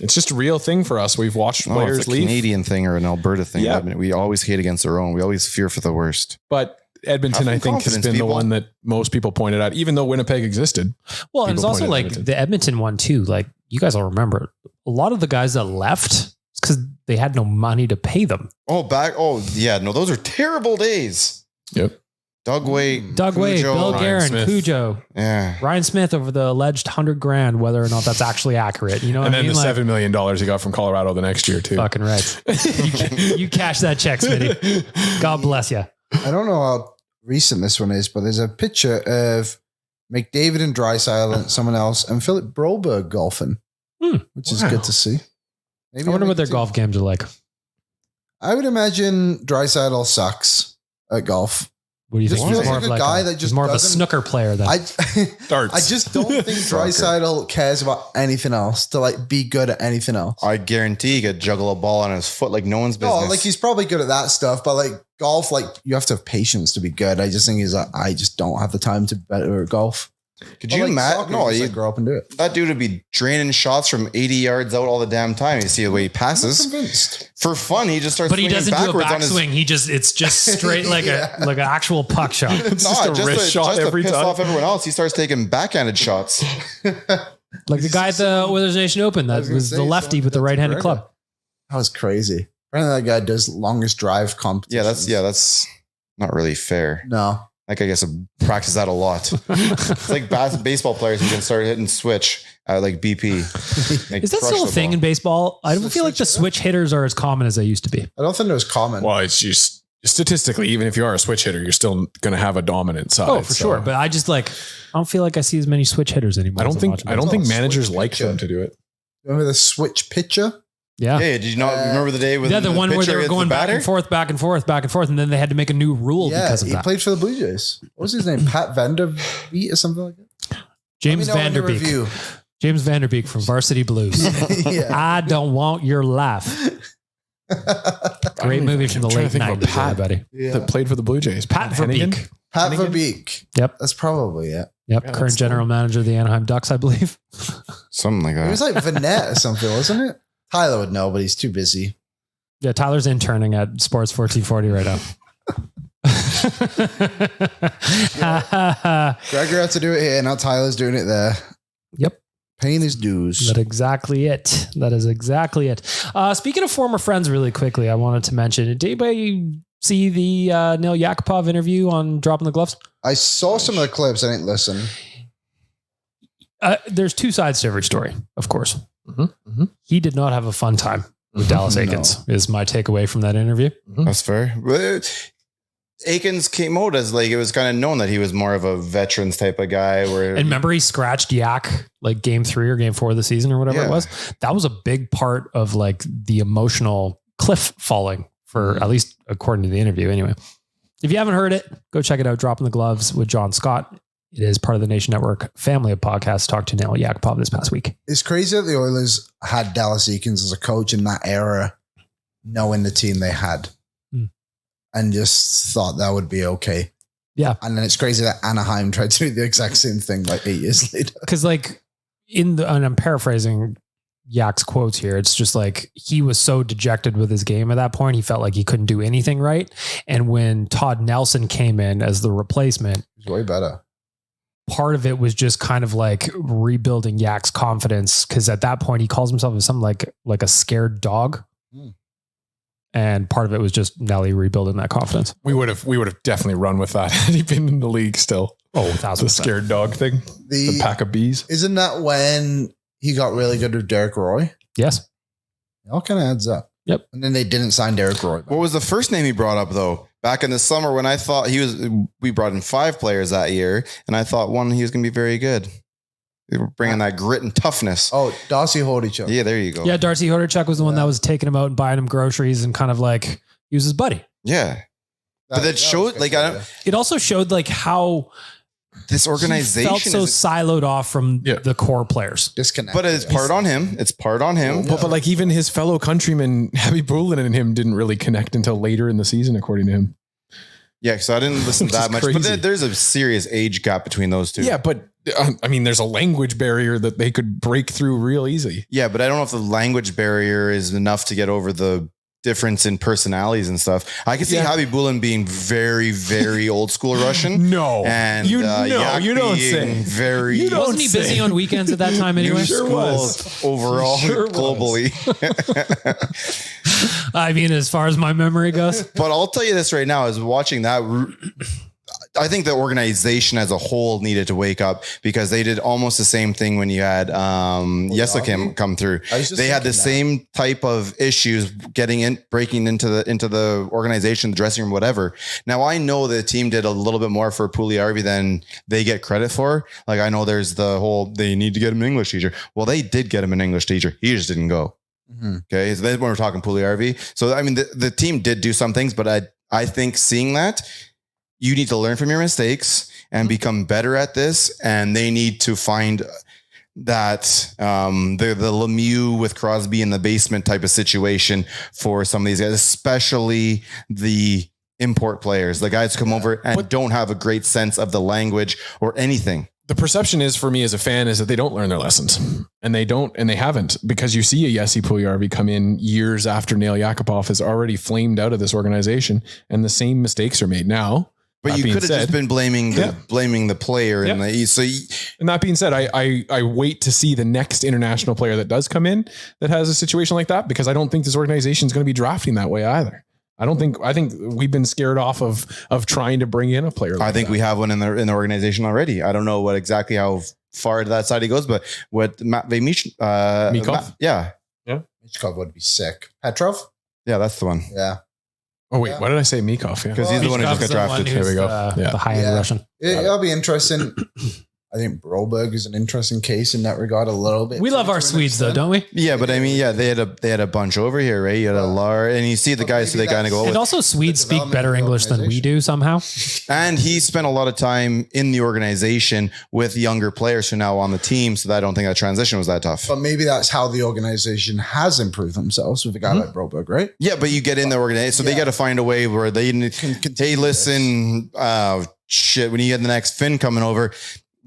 It's just a real thing for us. We've watched players it's a leave. Canadian thing or an Alberta thing. Yeah. We always hate against our own. We always fear for the worst. But Edmonton, I think, has been the one that most people pointed out, even though Winnipeg existed. Well, and it's also like the Edmonton one too. Like, you guys will remember, a lot of the guys that left because they had no money to pay them. Those are terrible days. Yep. Doug Wade, Bill Guerin, Cujo, Ryan Smith over the alleged $100,000, whether or not that's actually accurate. You know, and then the $7 million he got from Colorado the next year too. Fucking right. you cash that check, Smitty. God bless you. I don't know how recent this one is, but there's a picture of McDavid and Draisaitl and someone else and Philip Broberg golfing, which is good to see. Maybe I wonder what their golf games are like. I would imagine Draisaitl sucks at golf. What do you think? He's more like a guy that just more of a snooker player than darts. I just don't think Draisaitl cares about anything else to like be good at anything else. I guarantee he could juggle a ball on his foot like no one's business. No, like he's probably good at that stuff, but like golf, like you have to have patience to be good. I just think he's like, I just don't have the time to be better at golf. Could you imagine? No, you grow up and do it. That dude would be draining shots from 80 yards out all the damn time. You see the way he passes. I'm convinced. For fun, he just starts. But he doesn't do a backswing. It's just straight like an actual puck shot. It's just a wrist shot every time. To piss off everyone else, he starts taking backhanded shots. Like the guy at the Oilersnation Open that was the lefty with the right-handed club. That was crazy. Apparently, that guy does longest drive competitions. That's not really fair. No. Like, I guess I practice that a lot. It's like baseball players who can start hitting switch at like BP. Is that still a thing in baseball? I don't feel like the switch hitters are as common as they used to be. I don't think it was common. Well, it's just statistically, even if you are a switch hitter, you're still going to have a dominant side. Oh, for sure. But I just I don't feel like I see as many switch hitters anymore. I don't think managers like them to do it. Remember the switch pitcher? Yeah. Did you not remember the day with the one where they were going back and forth, and then they had to make a new rule because of that. He played for the Blue Jays. What was his name? Pat Vanderbeek or something like that? James Vanderbeek. James Vanderbeek from Varsity Blues. I don't want your life. Great movie from the late 90s, everybody. That played for the Blue Jays. Pat Verbeek. Pat Verbeek. Yep. That's probably it. Yep. Yeah, current general manager of the Anaheim Ducks, I believe. Something like that. It was like Vanette or something, wasn't it? Tyler would know, but he's too busy. Yeah, Tyler's interning at Sports 1440 right now. Gregor had to do it here. Now Tyler's doing it there. Yep. Paying his dues. That is exactly it. Speaking of former friends really quickly, I wanted to mention, did anybody see the Nail Yakupov interview on Dropping the Gloves? I saw some of the clips. I didn't listen. There's two sides to every story, of course. Mm-hmm. He did not have a fun time with Dallas Aikens, is my takeaway from that interview. Mm-hmm. That's fair. Aikens came out as it was kind of known that he was more of a veterans type of guy. And remember, he scratched Yak like game 3 or game 4 of the season or whatever it was. That was a big part of the emotional cliff falling for at least according to the interview. Anyway, if you haven't heard it, go check it out. Dropping the Gloves with John Scott. It is part of the Nation Network family of podcasts. Talked to Nail Yakupov this past week. It's crazy that the Oilers had Dallas Eakins as a coach in that era, knowing the team they had, and just thought that would be okay. Yeah. And then it's crazy that Anaheim tried to do the exact same thing like 8 years later. Because like and I'm paraphrasing Yak's quotes here. It's just like he was so dejected with his game at that point. He felt like he couldn't do anything right. And when Todd Nelson came in as the replacement, It was way better. part of it was just kind of like rebuilding Yak's confidence. Cause at that point he calls himself as something like a scared dog. And part of it was just Nelly rebuilding that confidence. We would have definitely run with that had he been in the league still. Oh, 1,000%. The scared dog thing. The pack of bees. Isn't that when he got really good with Derek Roy? Yes. It all kind of adds up. Yep. And then they didn't sign Derek Roy. What was the first name he brought up though? Back in the summer when I thought we brought in 5 players that year, and I thought he was going to be very good. They were bringing that grit and toughness. Oh, Darcy Hordichuk. Yeah, there you go. Yeah. Darcy Hodorchuk was the one that was taking him out and buying him groceries and kind of like he was his buddy. Yeah. But that showed like It also showed like how this organization felt so siloed off from the core players. Disconnect. But it's part on him. It's part on him. But like even his fellow countryman, Abby Bullen and him didn't really connect until later in the season, according to him. Yeah, so I didn't listen that much. Crazy. But there's a serious age gap between those two. Yeah, but I mean, there's a language barrier that they could break through real easy. Yeah, but I don't know if the language barrier is enough to get over the difference in personalities and stuff. I can see Javi Bulin being very, very old school Russian. No, and you don't say. Very. Wasn't he busy on weekends at that time anyway? Sure was. Overall, globally. I mean, as far as my memory goes. But I'll tell you this right now: is watching that. I think the organization as a whole needed to wake up because they did almost the same thing when you had Yeslakim come through. They had the same type of issues breaking into the organization, the dressing room, whatever. Now I know the team did a little bit more for Puljujärvi than they get credit for. Like I know there's the whole they need to get him an English teacher. Well, they did get him an English teacher. He just didn't go. Mm-hmm. Okay, so then when we're talking Puljujärvi, so I mean the team did do some things, but I think seeing that. You need to learn from your mistakes and become better at this. And they need to find that the Lemieux with Crosby in the basement type of situation for some of these guys, especially the import players, the guys who come over and don't have a great sense of the language or anything. The perception is for me as a fan is that they don't learn their lessons and they haven't, because you see a Jesse Puljujärvi come in years after Nail Yakupov has already flamed out of this organization and the same mistakes are made now. But you could have just been blaming the player. And that being said, I wait to see the next international player that does come in that has a situation like that, because I don't think this organization is going to be drafting that way either. I think we've been scared off of trying to bring in a player. Like I think we have one in the organization already. I don't know what exactly how far to that side he goes, but what Mikov? Michkov would be sick. Petrov? Yeah, that's the one. Yeah. Oh wait, why did I say Mikov? Yeah, because he's the one who just got drafted. There we go. The high-end Russian. It'll be interesting. I think Broberg is an interesting case in that regard a little bit. We love our Swedes though, don't we? Yeah, but I mean, they had a bunch over here, right? You had a Lar, and you see the guys who they kind of go with. And also Swedes speak better English than we do somehow. And he spent a lot of time in the organization with younger players who are now on the team, so that I don't think that transition was that tough. But maybe that's how the organization has improved themselves with a guy like Broberg, right? Yeah, but you get in the organization, so they got to find a way where they hey, listen, shit, when you get the next Finn coming over,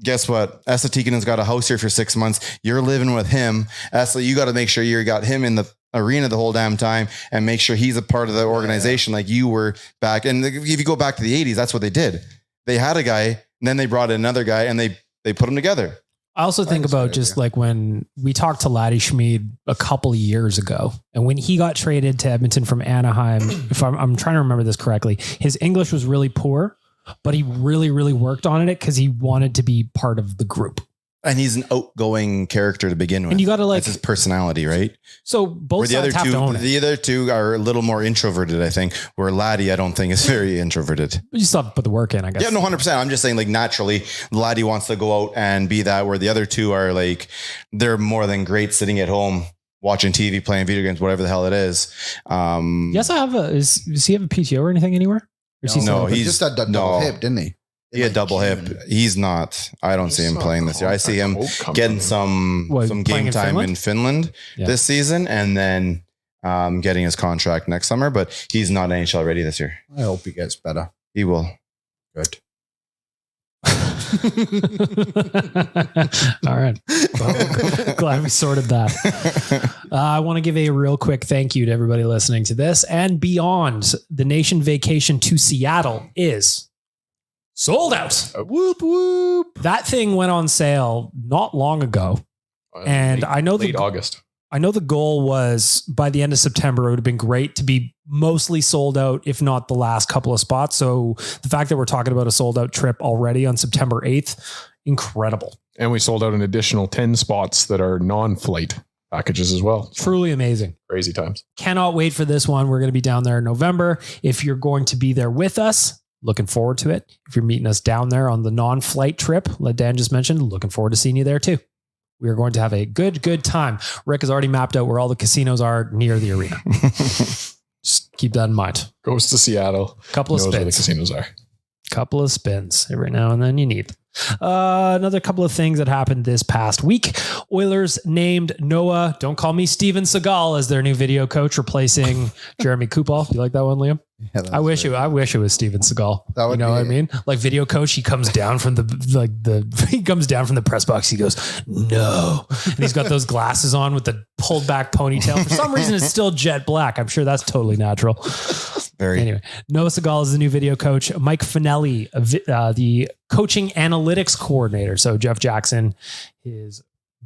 guess what? Esa Tikanen's got a house here for 6 months. You're living with him. Esa, you got to make sure you got him in the arena the whole damn time and make sure he's a part of the organization like you were back. And if you go back to the 80s, that's what they did. They had a guy, and then they brought in another guy, and they put them together. I also think about just like when we talked to Laddie Schmid a couple of years ago, and when he got traded to Edmonton from Anaheim, if I'm trying to remember this correctly, his English was really poor. But he really, really worked on it because he wanted to be part of the group. And he's an outgoing character to begin with. And you got to like that's his personality, right? So both sides have to own it. The other two are a little more introverted, I think. Where Laddie, I don't think is very introverted. You still have to put the work in, I guess. Yeah, no, 100%. I'm just saying, like naturally, Laddie wants to go out and be that. Where the other two are like they're more than great sitting at home, watching TV, playing video games, whatever the hell it is. Yes, I have does he have a PTO or anything anywhere? Or He just had that double hip, didn't he? He had double hip. He's not. I don't see him playing this year. I see him getting some game time in Finland this season, and then getting his contract next summer. But he's not NHL ready this year. I hope he gets better. He will. Good. All right. Well, glad we sorted that. I want to give a real quick thank you to everybody listening to this and beyond. The Nation vacation to Seattle is sold out. Whoop, whoop. That thing went on sale not long ago. And I know late August. I know the goal was by the end of September, it would have been great to be mostly sold out, if not the last couple of spots. So the fact that we're talking about a sold out trip already on September 8th, incredible. And we sold out an additional 10 spots that are non-flight packages as well. Truly amazing. Crazy times. Cannot wait for this one. We're going to be down there in November. If you're going to be there with us, looking forward to it. If you're meeting us down there on the non-flight trip, like Dan just mentioned, looking forward to seeing you there too. We are going to have a good time. Rick has already mapped out where all the casinos are near the arena. Just keep that in mind. Goes to Seattle. Couple of knows spins. where the casinos are. Couple of spins every now and then you need. Another couple of things that happened this past week. Oilers named Noah, don't call me Steven Seagal, as their new video coach, replacing Jeremy Kupal. You like that one, Liam? Yeah, I wish it was Steven Seagal. That would you know be what I mean? Like video coach, he comes down from he comes down from the press box. He goes, no. And he's got those glasses on with the pulled back ponytail. For some reason, it's still jet black. I'm sure that's totally natural. Anyway, Noah Seagal is the new video coach. Mike Finelli, the coaching analytics coordinator. So Jeff Jackson is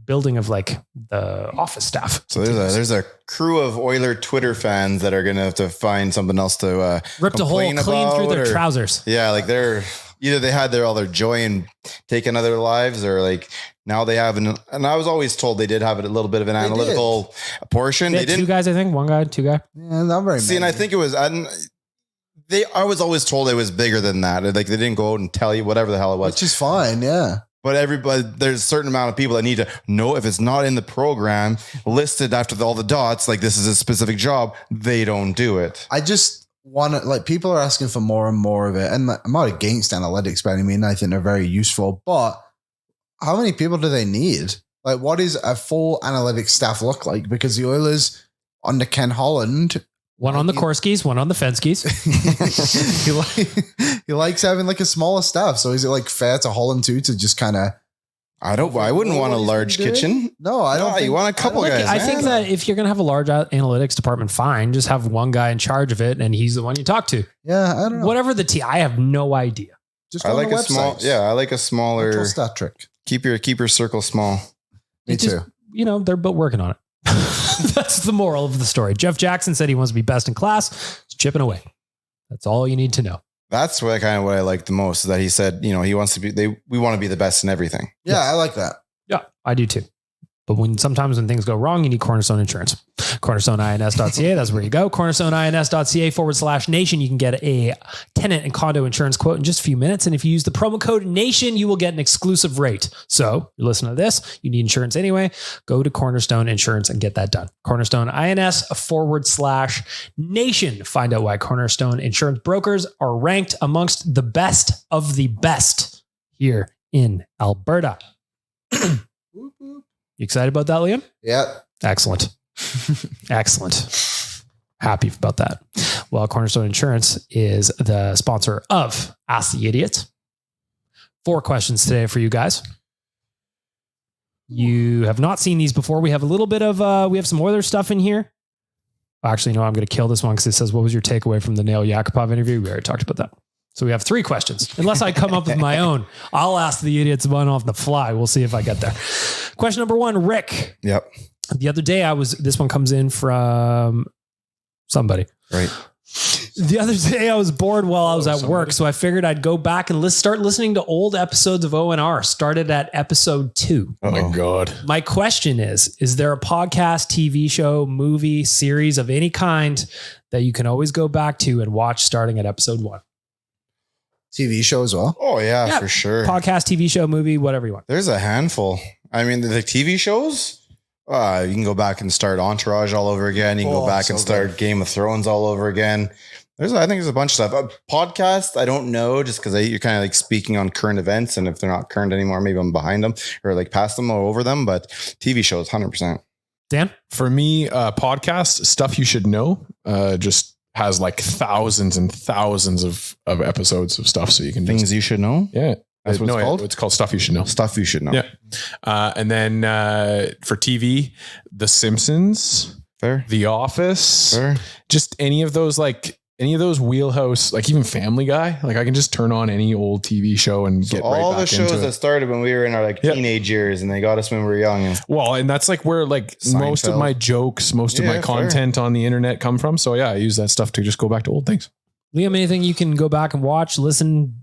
building of like the office staff. So there's a crew of Oiler Twitter fans that are going to have to find something else to ripped a hole clean through their trousers. Yeah, like they're either they had all their joy in taking other lives, or like now they have and I was always told they did have a little bit of an analytical portion. They didn't. Two guys, I think. One guy, two guy. Yeah, not very many. And I think it was. I was always told it was bigger than that. Like they didn't go out and tell you whatever the hell it was, which is fine. Yeah. But there's a certain amount of people that need to know if it's not in the program listed after all the dots, like this is a specific job, they don't do it. I just want to, like, people are asking for more and more of it. And I'm not against analytics by any means. I think they're very useful. But how many people do they need? Like, what does a full analytics staff look like? Because the Oilers under Ken Holland, one on the Korskis, one on the Fenskis. he likes having like a smaller staff. So is it like fair to Holland too to just kind of? I wouldn't want a large kitchen. No, I don't. You want a couple guys. I think that if you're going to have a large analytics department, fine, just have one guy in charge of it, and he's the one you talk to. Yeah, I don't know. Whatever I have no idea. Just I like a small. Yeah, I like a smaller stat trick. Keep your circle small. Me too. They're both working on it. That's the moral of the story. Jeff Jackson said he wants to be best in class. He's chipping away. That's all you need to know. That's what I like the most, is that he said, he wants to be, we want to be the best in everything. Yeah, I like that. Yeah, I do too. But sometimes when things go wrong, you need Cornerstone Insurance. CornerstoneINS.ca, that's where you go. CornerstoneINS.ca/nation. You can get a tenant and condo insurance quote in just a few minutes. And if you use the promo code NATION, you will get an exclusive rate. So you're listening to this, you need insurance anyway, go to Cornerstone Insurance and get that done. CornerstoneINS/nation. Find out why Cornerstone Insurance brokers are ranked amongst the best of the best here in Alberta. You excited about that, Liam? Yeah. Excellent. Excellent. Happy about that. Well, Cornerstone Insurance is the sponsor of Ask the Idiot. 4 questions today for you guys. You have not seen these before. We have a little bit of, we have some Oilers stuff in here. Actually, no, I'm going to kill this one because it says, what was your takeaway from the Nail Yakupov interview? We already talked about that. So we have 3 questions. Unless I come up with my own, I'll ask the idiots one off the fly. We'll see if I get there. Question number 1, Rick. Yep. The other day this one comes in from somebody. Right. The other day I was bored while I was at work. So I figured I'd go back and start listening to old episodes of ONR. Started at episode 2. Oh my God. My question is there a podcast, TV show, movie, series of any kind that you can always go back to and watch starting at episode 1? TV show as well? Oh, yeah, for sure. Podcast, TV show, movie, whatever you want. There's a handful. I mean, the TV shows, You can go back and start Entourage all over again. You can go back and start Game of Thrones all over again. I think there's a bunch of stuff. Podcast, I don't know, just because you're kind of like speaking on current events, and if they're not current anymore, maybe I'm behind them or like past them or over them. But TV shows, 100%. Dan? For me, podcast, Stuff You Should Know, just has like thousands and thousands of episodes of stuff. So you can Things you should know. Yeah. That's what it's called? It's called Stuff You Should Know. Stuff You Should Know. Yeah. And then for TV, The Simpsons, Fair. The Office, Fair. Just any of those wheelhouse, like even Family Guy. Like I can just turn on any old TV show and get all right back the into shows it. that started when we were in our teenage years, and they got us when we were young. Well, and that's like where like most of my jokes, most of my content on the internet come from. So yeah, I use that stuff to just go back to old things. Liam, anything you can go back and watch, listen?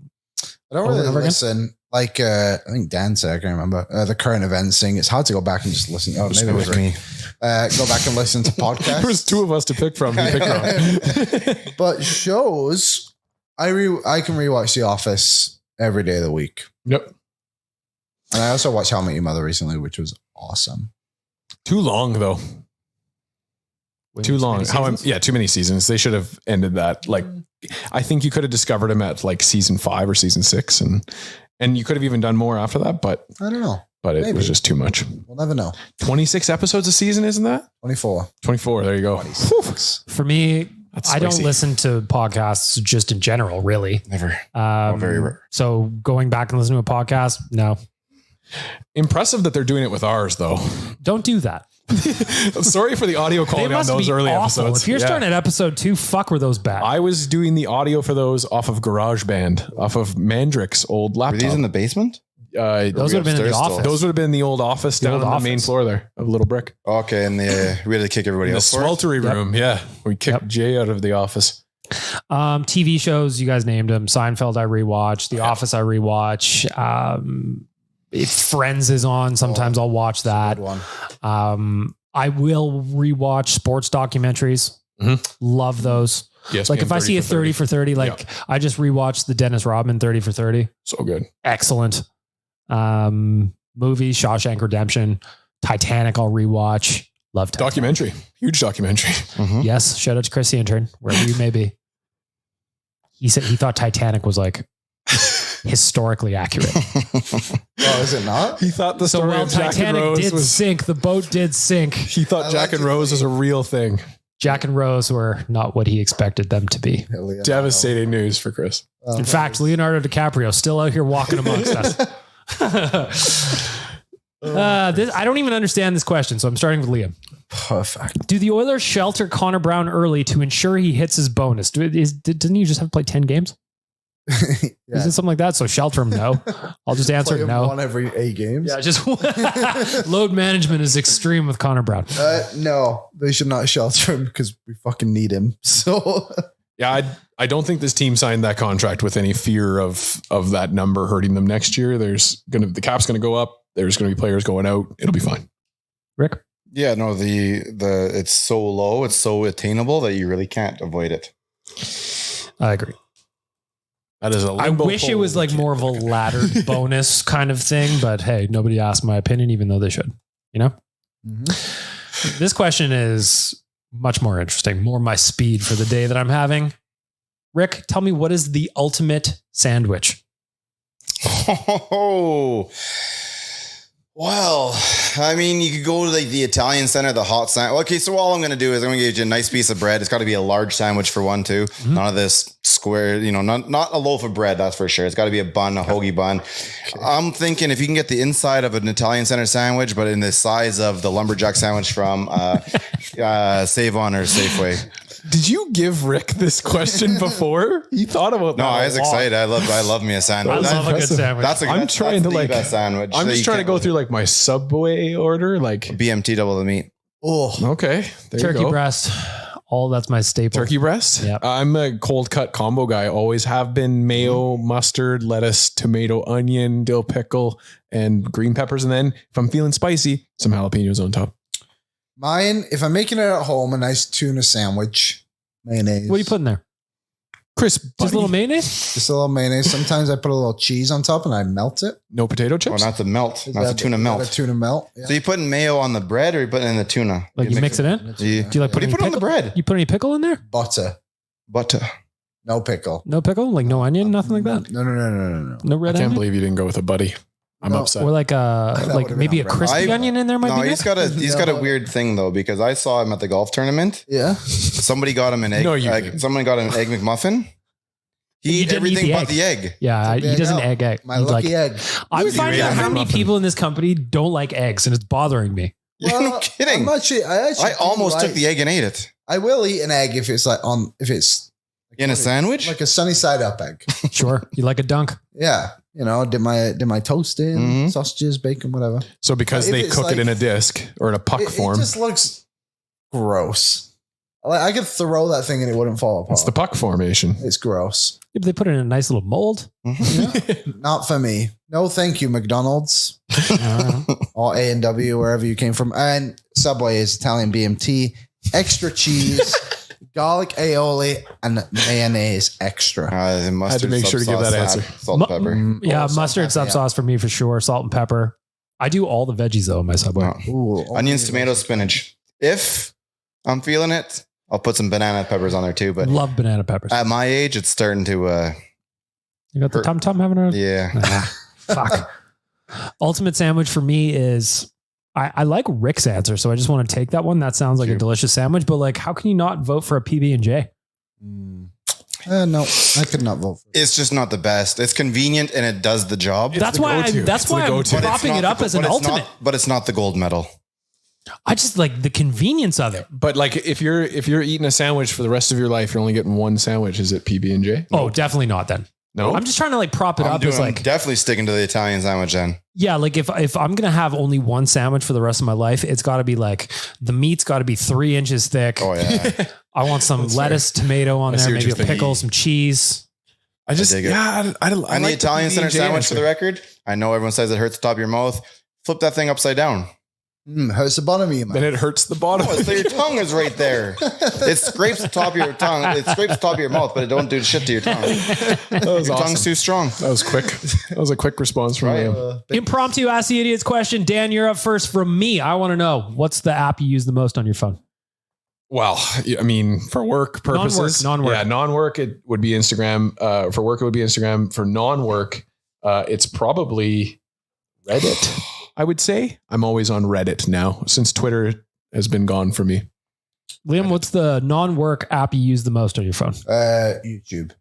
I don't really listen. Like I think Dan said, I can't remember the current events thing. It's hard to go back and just listen. Oh, maybe it was me. Go back and listen to podcasts. There was two of us to pick from. But shows, I can rewatch The Office every day of the week. Yep. And I also watched How I Met Your Mother recently, which was awesome. Too long though. Too long. Too many seasons. They should have ended that. Like, I think you could have discovered him at like season 5 or season 6, and you could have even done more after that. But I don't know. But it was just too much. We'll never know. 26 episodes a season, isn't that? 24. 24. There you go. For me, I don't listen to podcasts just in general, really. Never. Very rare. So going back and listening to a podcast, no. Impressive that they're doing it with ours, though. Don't do that. Sorry for the audio quality on those early episodes. If you're starting at episode 2, fuck, were those bad? I was doing the audio for those off of GarageBand, off of Mandrick's old laptop. Were these in the basement? Those would have been in the office. Those would have been the old office down on the main floor there of Little Brick. Okay, and we had to kick everybody else. The sweltery room, yeah. We kicked Jay out of the office. TV shows, you guys named them. Seinfeld, I rewatch. The Office, I rewatch. If Friends is on, sometimes I'll watch that. I will rewatch sports documentaries. Love those. Yes, like if I see a 30 for 30, I just rewatched the Dennis Rodman 30 for 30. So good. Excellent. Movies, Shawshank Redemption, Titanic, I'll rewatch. Love Titanic. Documentary. Huge documentary. Yes. Shout out to Chris the intern, wherever you may be. He said he thought Titanic was like historically accurate. Oh, is it not? He thought the story of Jack and Rose did sink. The boat did sink. He thought Jack and Rose was a real thing. Jack and Rose were not what he expected them to be. Devastating news for Chris. In fact, Leonardo DiCaprio still out here walking amongst us. I don't even understand this question, so I'm starting with Liam. Perfect. Do the Oilers shelter Connor Brown early to ensure he hits his bonus? Didn't you just have to play 10 games? Is it something like that? So shelter him, no. I'll just answer no. One every 8 games. Yeah, just load management is extreme with Connor Brown. No, they should not shelter him because we fucking need him. So yeah, I don't think this team signed that contract with any fear of that number hurting them next year. The cap's gonna go up. There's gonna be players going out. It'll be fine. Rick? Yeah, no, it's so low, it's so attainable that you really can't avoid it. I agree. That is I wish it was like more of a laddered bonus kind of thing, but hey, nobody asked my opinion, even though they should, you know? This question is much more interesting, more my speed for the day that I'm having. Rick, tell me, what is the ultimate sandwich? Oh, well, I mean, you could go to like the Italian center, the hot sandwich. Okay, so all I'm going to do is I'm going to give you a nice piece of bread. It's got to be a large sandwich for one, too. None of this square, not a loaf of bread, that's for sure. It's got to be a bun, a hoagie bun. Okay. I'm thinking if you can get the inside of an Italian center sandwich, but in the size of the lumberjack sandwich from Save On or Safeway. Did you give Rick this question before? He thought about that. No, I was excited. I love me a sandwich. I love a good sandwich. That's the best sandwich. I'm just trying to go through like my Subway order, like BMT double the meat. Oh, okay. Turkey breast. That's my staple. Turkey breast. Yeah. I'm a cold cut combo guy. Always have been. Mayo, mustard, lettuce, tomato, onion, dill pickle, and green peppers. And then if I'm feeling spicy, some jalapenos on top. Mine, if I'm making it at home, a nice tuna sandwich, mayonnaise. What are you putting there? Crisp, Just a little mayonnaise. Just a little mayonnaise. Sometimes I put a little cheese on top and I melt it. No potato Oh, chips. not the melt. Is Not the that tuna is that melt. a tuna melt. Yeah. So you putting mayo on the bread or you putting it in the tuna? Like you mix it in. Do you, Do you like what do put you put on the bread? You put any pickle in there? Butter. Butter. No pickle. No pickle? Like no onion? Nothing like that? No. No I red can't onion? believe you didn't go with a buddy. I'm No. upset. Or like would've been maybe a on brand. crispy onion in there might No, be he's good? got a weird thing though, because I saw him at the golf tournament. Yeah. Somebody got him an egg. No, you didn't. Someone got him an egg McMuffin. He ate didn't eat everything the but egg. the egg. Yeah, he Egg doesn't out. egg. My He's lucky like, egg. I'm Easy finding out rating. how many people in this company don't like eggs, and it's bothering me. You're no kidding. I actually I almost took the egg and ate it. I will eat an egg if it's In a sandwich? like a sunny side up egg. Sure, you like a dunk. Yeah. You know, did my toast in, Mhm. sausages, bacon, whatever. So because If they it's cook like- it in a disc or in a puck It form, just looks gross. Like I could throw that thing and it wouldn't fall apart. it's the puck formation. It's gross. If they put it in a nice little mold. Not for me. No, thank you, McDonald's Uh, or A&W, wherever you came from. And Subway is Italian BMT, extra cheese, garlic aioli, and mayonnaise extra. The mustard, Had to make sure to give that sauce, answer. Salt, Mu- pepper. yeah, salt, mustard, pepper, sub yeah. sauce for me for sure. Salt and pepper. I do all the veggies though in my Subway. Oh. Ooh, Onions, tomatoes, spinach. If I'm feeling it, I'll put some banana peppers on there too. But Love banana peppers. at my age, it's starting to, You got the hurt. tum tum having a yeah. Ah, fuck. Ultimate sandwich for me is I like Rick's answer, so I just want to take that one. That sounds like a Cute. delicious sandwich, but like, how can you not vote for a PB&J? No, I could not vote for it. It's just not the best. It's convenient and it does the job. That's the why go-to. I'm It's the go-to. But it's propping not it up the- as an but it's ultimate. not- but it's not the gold medal. I just like the convenience of it. But like if you're eating a sandwich for the rest of your life, you're only getting one sandwich. Is it PB&J? Oh, definitely not then. No. I'm just trying to like prop it up as I'm like, definitely sticking to the Italian sandwich then. yeah, like if I'm going to have only one sandwich for the rest of my life, it's got to be like the meat's got to be 3 inches thick. Oh yeah. I want some lettuce, tomato on I see there, what maybe you're a thinking. pickle, some cheese. I just dig it. yeah. I And like the Italian center PB&J sandwich, answer. for the record, I know everyone says it hurts the top of your mouth. Flip that thing upside down. Hurts the bottom of your mouth. Then it hurts the bottom. Oh, so your tongue is right there. It scrapes the top of your tongue. It scrapes the top of your mouth, but it don't do shit to your tongue. That was Your awesome. tongue's too strong. That was quick. That was a quick response from Right. you. Impromptu Ask the Idiots question. Dan, you're up first from me. I want to know, what's the app you use the most on your phone? Well, I mean, for work purposes, Non-work. Yeah, non-work, it would be Instagram. For work, it would be Instagram. For non-work, it's probably Reddit. I would say I'm always on Reddit now since Twitter has been gone for me. Liam, what's the non-work app you use the most on your phone? YouTube.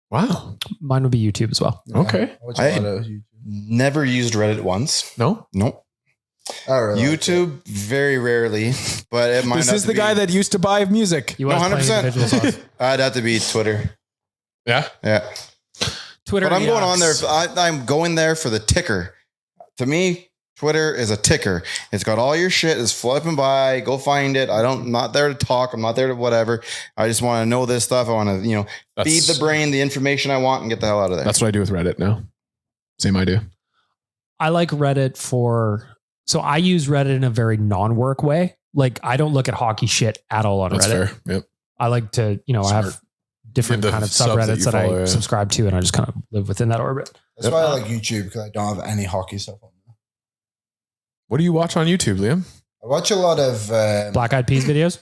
Wow. Mine would be YouTube as well. Okay. I watch a lot of YouTube. Never used Reddit once. No, Nope. I really like YouTube, very rarely. But it might this have is to the be- guy that used to buy music. You No, was playing 100%. individual songs. I'd have to be Twitter. Yeah. Yeah. Twitter. But I'm going on there. Yaks. I'm going there for the ticker. To me, Twitter is a ticker. It's got all your shit. It's flipping by. Go find it. I'm not there to talk. I'm not there to whatever. I just want to know this stuff. I want to, feed the brain the information I want and get the hell out of there. That's what I do with Reddit now. Same idea. I like Reddit so I use Reddit in a very non-work way. Like I don't look at hockey shit at all on That's Reddit. fair. Yep. I like to, I have Smart. different You have the kind of subs that subreddits you that, follow, I yeah. subscribe to, and I just kind of live within that orbit. That's why I like YouTube, because I don't have any hockey stuff on there. What do you watch on YouTube, Liam? I watch a lot of Black Eyed Peas videos?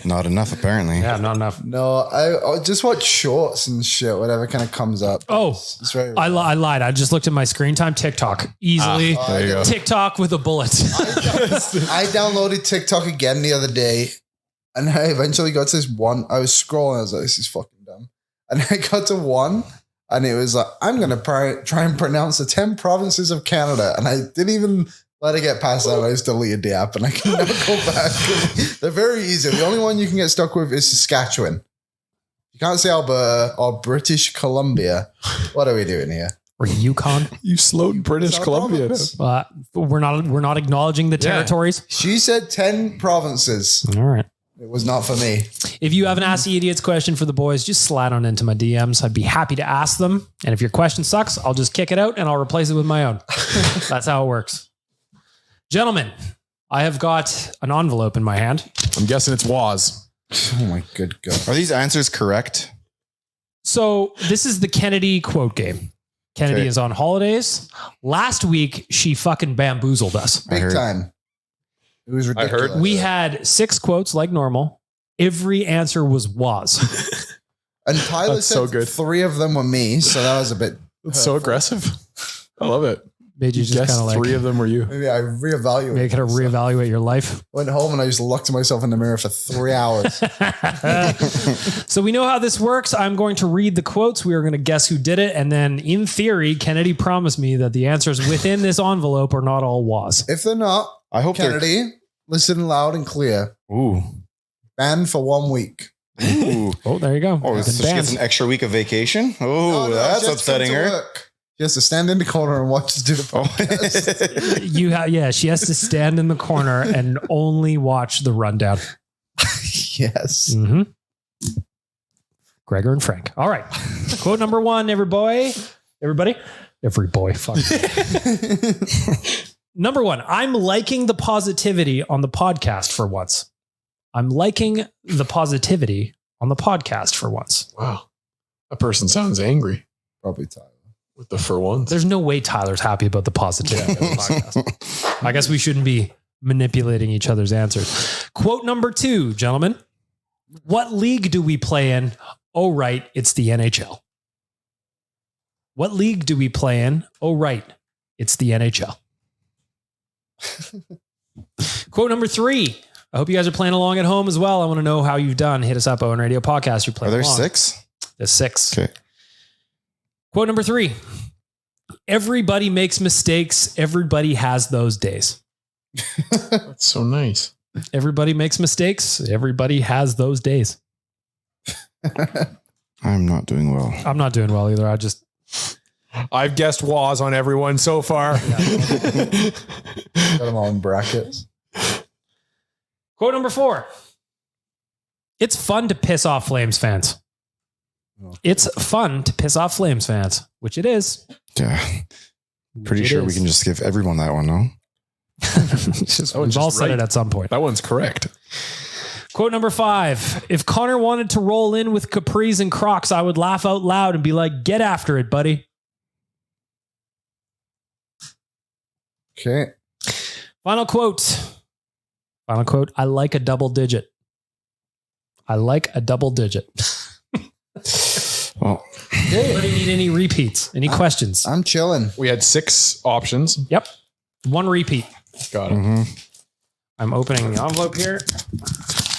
Not enough, apparently. Yeah, not enough. No, I just watch shorts and shit, whatever kind of comes up. Oh, It's very I lied. I just looked at my screen time. TikTok. Easily. There you go. TikTok with a bullet. I downloaded TikTok again the other day, and I eventually got to this one. I was scrolling, I was like, this is fucking dumb. And I got to one, and it was like, I'm going to try and pronounce the 10 provinces of Canada. And I didn't even let it get past that. I just deleted the app, and I can never go back. They're very easy. The only one you can get stuck with is Saskatchewan. You can't say Alberta or British Columbia. What are we doing here? Or Yukon. You slowed British It's our Columbia down. province. We're not acknowledging the Yeah. territories. She said 10 provinces. All right. It was not for me. If you have an Ask the Idiots question for the boys, just slide on into my DMs. I'd be happy to ask them. And if your question sucks, I'll just kick it out and I'll replace it with my own. That's how it works. Gentlemen, I have got an envelope in my hand. I'm guessing it's Waz. Oh my good God. Are these answers correct? So this is the Kennedy quote game. Kennedy is on holidays. Last week, she fucking bamboozled us. Big time. It was ridiculous. We had 6 quotes like normal. Every answer was was. And Tyler That's said so good. 3 of them were me, so that was a bit It's so aggressive. I love it. Made you just kind of like 3 of them were you. Maybe I reevaluated. make it to reevaluate your life. Went home and I just looked at myself in the mirror for 3 hours. So we know how this works. I'm going to read the quotes. We are going to guess who did it. And then in theory, Kennedy promised me that the answers within this envelope are not all was. If they're not, I hope Kennedy, listen loud and clear. Ooh. Banned for 1 week. Ooh. Oh, there you go. Oh, so she gets an extra week of vacation? Oh, No, that's she has to come upsetting to her. work. She has to stand in the corner and watch us do the podcast. She has to stand in the corner and only watch the rundown. Yes. Mm-hmm. Gregor and Frank. All right. Quote number 1, every boy. Everybody? Every boy. Fuck. Number 1. I'm liking the positivity on the podcast for once. I'm liking the positivity on the podcast for once. Wow. That person sounds angry Probably Tyler. with the for once. There's no way Tyler's happy about the positivity of the podcast. I guess we shouldn't be manipulating each other's answers. Quote number 2, gentlemen. What league do we play in? Oh, right. It's the NHL. What league do we play in? Oh, right. It's the NHL. Quote number 3. I hope you guys are playing along at home as well. I want to know how you've done. Hit us up, Owen Radio Podcast. You're playing Are there along. 6? There's 6. Okay. Quote number 3. Everybody makes mistakes. Everybody has those days. That's so nice. Everybody makes mistakes. Everybody has those days. I'm not doing well. I'm not doing well either. I've guessed was on everyone so far. Got them all in brackets. Quote number 4. It's fun to piss off Flames fans. It's fun to piss off Flames fans, which it is. Yeah. Pretty sure we can just give everyone that one, no? We've all said it at some point. That one's correct. Quote number 5. If Connor wanted to roll in with capris and Crocs, I would laugh out loud and be like, get after it, buddy. Okay. Final quote. I like a double digit. I like a double digit. Well, Anybody need any repeats? Any questions? I'm chilling. We had 6 options. Yep. 1 repeat. Got it. mm-hmm. I'm opening the envelope here.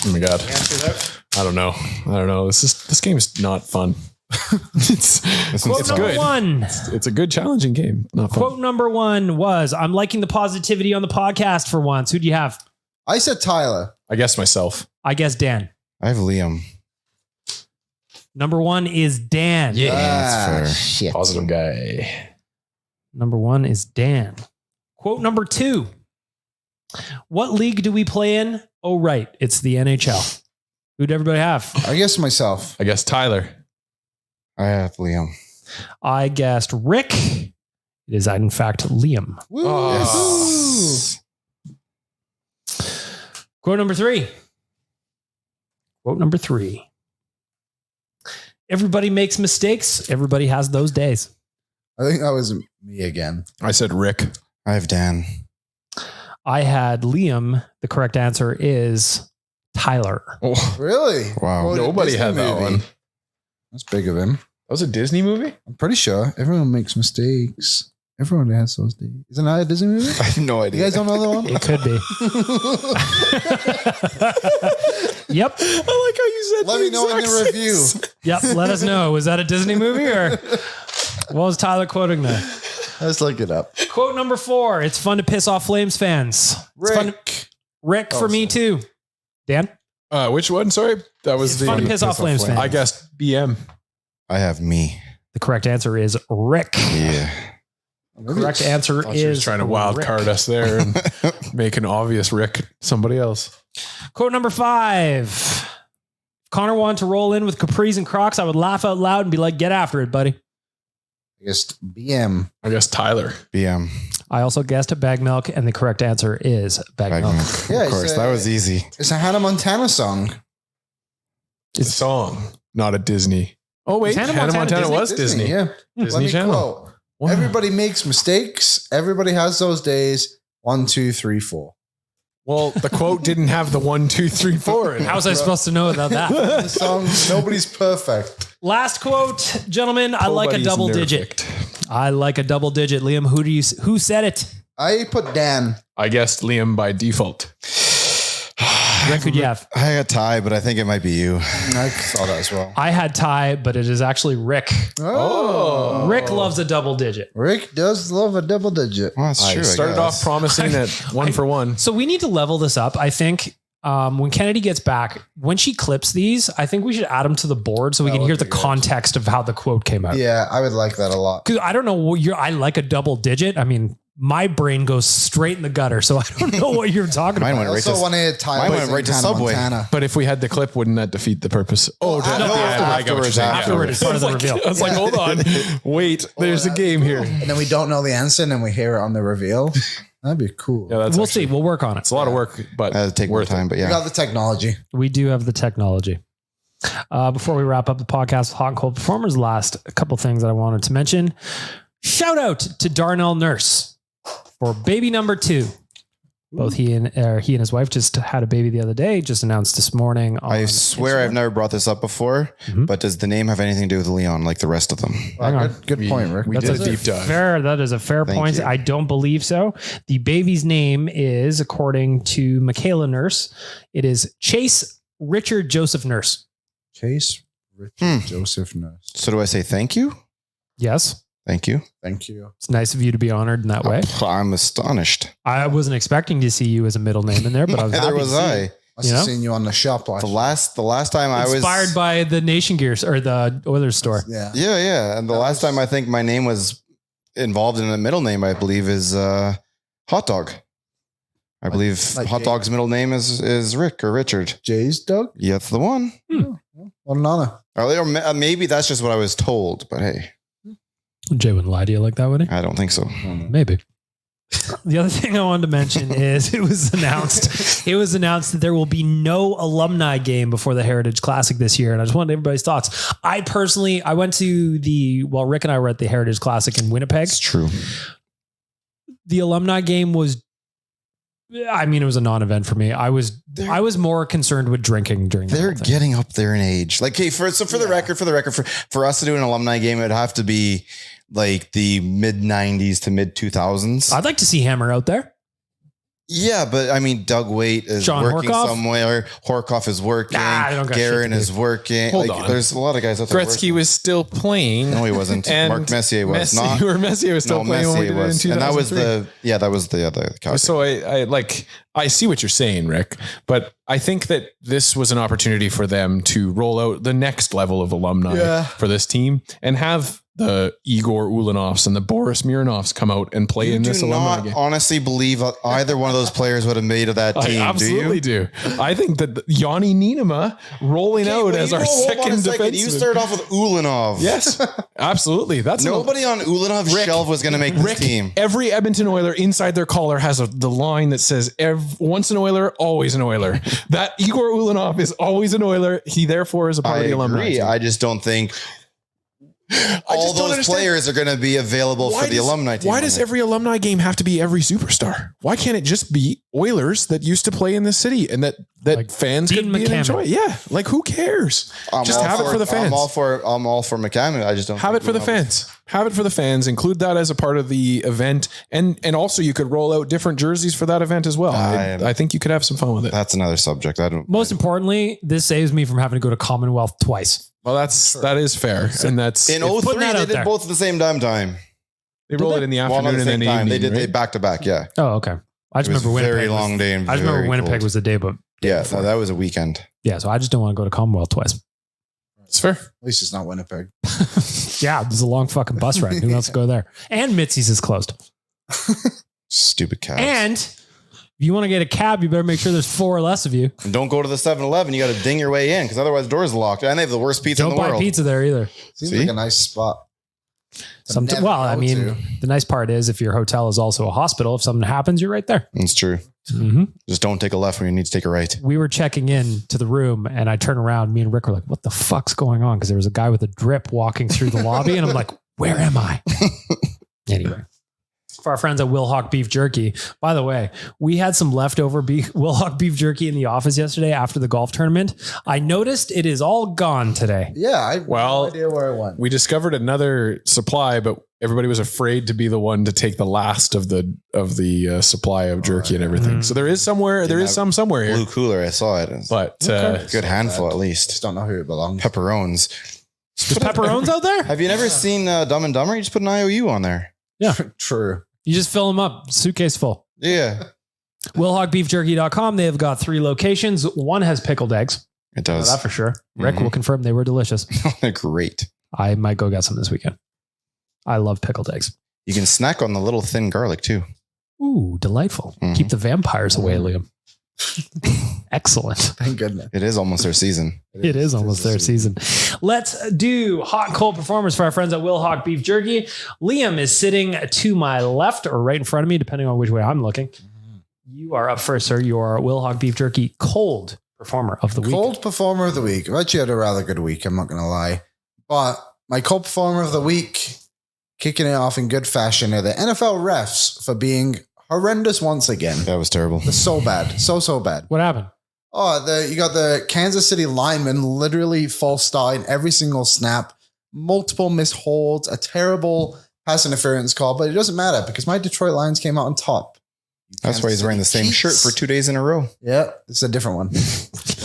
Oh my God. Answer that. I don't know. This game is not fun. it's Quote number good. 1. It's a good challenging game. Not fun. Quote number 1 was, I'm liking the positivity on the podcast for once. Who do you have? I said Tyler. I guess myself. I guess Dan. I have Liam. Number 1 is Dan. That's fair. Shit. Positive guy. Number 1 is Dan. Quote number 2. What league do we play in? Oh, right. It's the NHL. Who'd everybody have? I guess myself. I guess Tyler. I have Liam. I guessed Rick. It is, in fact, Liam. Woo. Yes. Quote number 3. Quote number 3. Everybody makes mistakes. Everybody has those days. I think that was me again. I said Rick. I have Dan. I had Liam. The correct answer is Tyler. Oh, Really? Wow. Well, nobody Disney had that movie. one. That's big of him. That was a Disney movie? I'm pretty sure everyone makes mistakes. Everyone has those days. Isn't that a Disney movie? I have no You idea. guys don't know that one? It could be. Yep. I like how you said Let me know in the review. Yep. Let us know. Was that a Disney movie or what was Tyler quoting there? Let's look it up. Quote number 4. It's fun to piss off Flames fans. It's fun to- Rick for me too. Dan? Which one? Sorry. That was It's fun to piss off Flames fans. I guessed BM. I have me. The correct answer is Rick. Yeah. Correct answer She was is trying to wild Rick. card us there and make an obvious Rick somebody else. Quote number 5. If Connor wanted to roll in with capris and Crocs, I would laugh out loud and be like, get after it, buddy. I guess BM. I guess Tyler. BM. I also guessed a bag milk, and the correct answer is bag Bag milk. milk. Yeah, Of course. That was easy. It's a Hannah Montana song. It's a song, not a Disney. Oh wait, Hannah Montana was Disney. Yeah. Disney Channel. Wow. Everybody makes mistakes. Everybody has those days. 1, 2, 3, 4. Well, the quote didn't have the 1, 2, 3, 4. How was I supposed to know about that? The song, nobody's perfect. Last quote, gentlemen. I like a double digit. I like a double digit. Liam, who said it? I put Dan. I guessed Liam by default. Rick, who'd you have? I got Ty, but I think it might be you. I saw that as well. I had Ty, but it is actually Rick. Oh. Rick loves a double digit. Rick does love a double digit. Well, that's true. I started off promising that 1 for 1. So we need to level this up. I think when Kennedy gets back, when she clips these, I think we should add them to the board so we can hear the context of how the quote came out. Yeah, I would like that a lot. Because I don't know what I like a double digit. I mean, my brain goes straight in the gutter, so I don't know what you're talking Mine about. went right Also, when I had Tyler, went right to Subway. But if we had the clip, wouldn't that defeat the purpose? Oh, afterwards. Afterward, it's part of the reveal. I was like, hold on. Wait, there's a game here. and then we don't know the answer, and then we hear it on the reveal. That'd be cool. Yeah, We'll see. We'll work on it. It's a lot of work, but It'll take more time, but We yeah. got the technology. We do have the technology. Before we wrap up the podcast with Hot and Cold Performers, last a couple things that I wanted to mention. Shout out to Darnell Nurse for baby number 2. Both he and his wife just had a baby the other day, just announced this morning. I swear Instagram. I've never brought this up before, but does the name have anything to do with Leon like the rest of them? Hang on. Good point, Rick. we That's did a deep dive. That is a fair Thank point. you. I don't believe so. The baby's name is, according to Michaela Nurse, it is Chase Richard Joseph Nurse. Chase Richard Joseph Nurse. So do I say thank you? Yes. Thank you. Thank you. It's nice of you to be honored in that way. I'm astonished. I wasn't expecting to see you as a middle name in there, but I was Neither happy was to see I. it. Must You have know? seen you on the shop last. The last time I was Inspired by the Nation Gears or the Oilers store. Yeah. Yeah. And the last time I think my name was involved in a middle name, I believe is Hot Dog. I believe like Hot Jay. Dog's middle name is Rick or Richard. Jay's dog. Yeah, that's the one. What an honor. Or maybe that's just what I was told, but hey, Jay wouldn't lie to you like that, would he? I don't think so. Maybe. The other thing I wanted to mention is it was announced that there will be no alumni game before the Heritage Classic this year. And I just wanted everybody's thoughts. I went to Rick and I were at the Heritage Classic in Winnipeg. It's true. The alumni game was, it was a non-event for me. I was more concerned with drinking during the They're whole thing. getting up there in age. Like, hey, for the record, for us to do an alumni game, it would have to be like the mid 90s to mid 2000s. I'd like to see Hammer out there. Yeah, but I mean, Doug Waite is Sean working Horkoff? somewhere. Horkoff is working. Nah, they don't got shit Garen to do. is working. Hold Like, on. there's a lot of guys out there. Gretzky working. was still playing. No, he wasn't. And Mark Messier was not. Messier was still playing when we did it in 2003. And that was the other. So I see what you're saying, Rick, but I think that this was an opportunity for them to roll out the next level of alumni for this team and have the Igor Ulanovs and the Boris Mironovs come out and play in this alumni not game. honestly believe either one of those players would have made of that team. I absolutely do. I think that Yanni Nienema rolling out as our second defenseman. You start off with Ulanov. Yes, absolutely. That's Nobody on Ulanov's shelf was going to make this team. Every Edmonton Oiler inside their collar has the line that says once an Oiler, always an Oiler. That Igor Ulanov is always an Oiler. He therefore is a part of the alumni agree. team. I just don't think all those players are going to be available for the alumni team. Why does every alumni game have to be every superstar? Why can't it just be Oilers that used to play in this city and that Like fans Dean could be and McCammon. enjoy? Yeah, like who cares? Just have it for the fans. I'm all for McCammon. I just don't Have think it for the Ulanov- fans. Have it for the fans. Include that as a part of the event, and also you could roll out different jerseys for that event as well. I think you could have some fun with it. That's another subject. Most importantly, this saves me from having to go to Commonwealth twice. Well, that is fair, and that's In putting 03, that they out did there. both at the same time. they roll it in the Well, afternoon not the and then same time. evening. They did right? back to back. Yeah. Oh, okay. I just It was remember a Winnipeg. very long day and I just remember very Winnipeg cold. was the day, but Yeah, so that was a weekend. yeah, so I just don't want to go to Commonwealth twice. It's fair. At least it's not Winnipeg. Yeah, there's a long fucking bus ride. Who wants to go there? And Mitzi's is closed. Stupid cows. And if you want to get a cab, you better make sure there's 4 or less of you. And don't go to the 7-Eleven. You got to ding your way in because otherwise the door's locked. And they have the worst pizza Don't in the buy world. pizza there either. Seems See? like a nice spot. The nice part is if your hotel is also a hospital, if something happens, you're right there. It's true. Mm-hmm. Just don't take a left when you need to take a right. We were checking in to the room and I turned around. Me and Rick were like, what the fuck's going on? Because there was a guy with a drip walking through the lobby. And I'm like, where am I? Anyway. For our friends at Wilhauk Beef Jerky. By the way, we had some leftover Wilhauk Beef Jerky in the office yesterday after the golf tournament. I noticed it is all gone today. Yeah, I have no idea where it went. We discovered another supply, but everybody was afraid to be the one to take the last of the supply of jerky and everything. So there is some somewhere here. Blue cooler, I saw it. But good handful at least. Just don't know who it belongs. Pepperones. There's pepperones out there? Have you never seen Dumb and Dumber? You just put an IOU on there. Yeah, true. You just fill them up, suitcase full. Yeah. WilhaukBeefJerky.com. They have got 3 locations. One has pickled eggs. It does. That for sure. Rick will confirm they were delicious. They're great. I might go get some this weekend. I love pickled eggs. You can snack on the little thin garlic too. Ooh, delightful. Keep the vampires away, Liam. Excellent. Thank goodness. It is almost their season. It is almost their season. Let's do hot and cold performers for our friends at Wilhauk Beef Jerky. Liam is sitting to my left or right in front of me, depending on which way I'm looking. You are up first, sir. You are Wilhauk Beef Jerky cold performer of the week. Cold performer of the week. I've actually had a rather good week. I'm not going to lie. But my cold performer of the week, kicking it off in good fashion, are the NFL refs for being horrendous once again. That was terrible. It's so bad. So bad. What happened? Oh, you got the Kansas City lineman literally false start in every single snap, multiple missed holds, a terrible pass interference call, but it doesn't matter because my Detroit Lions came out on top. That's why he's wearing the same shirt for 2 days in a row. Yeah, it's a different one.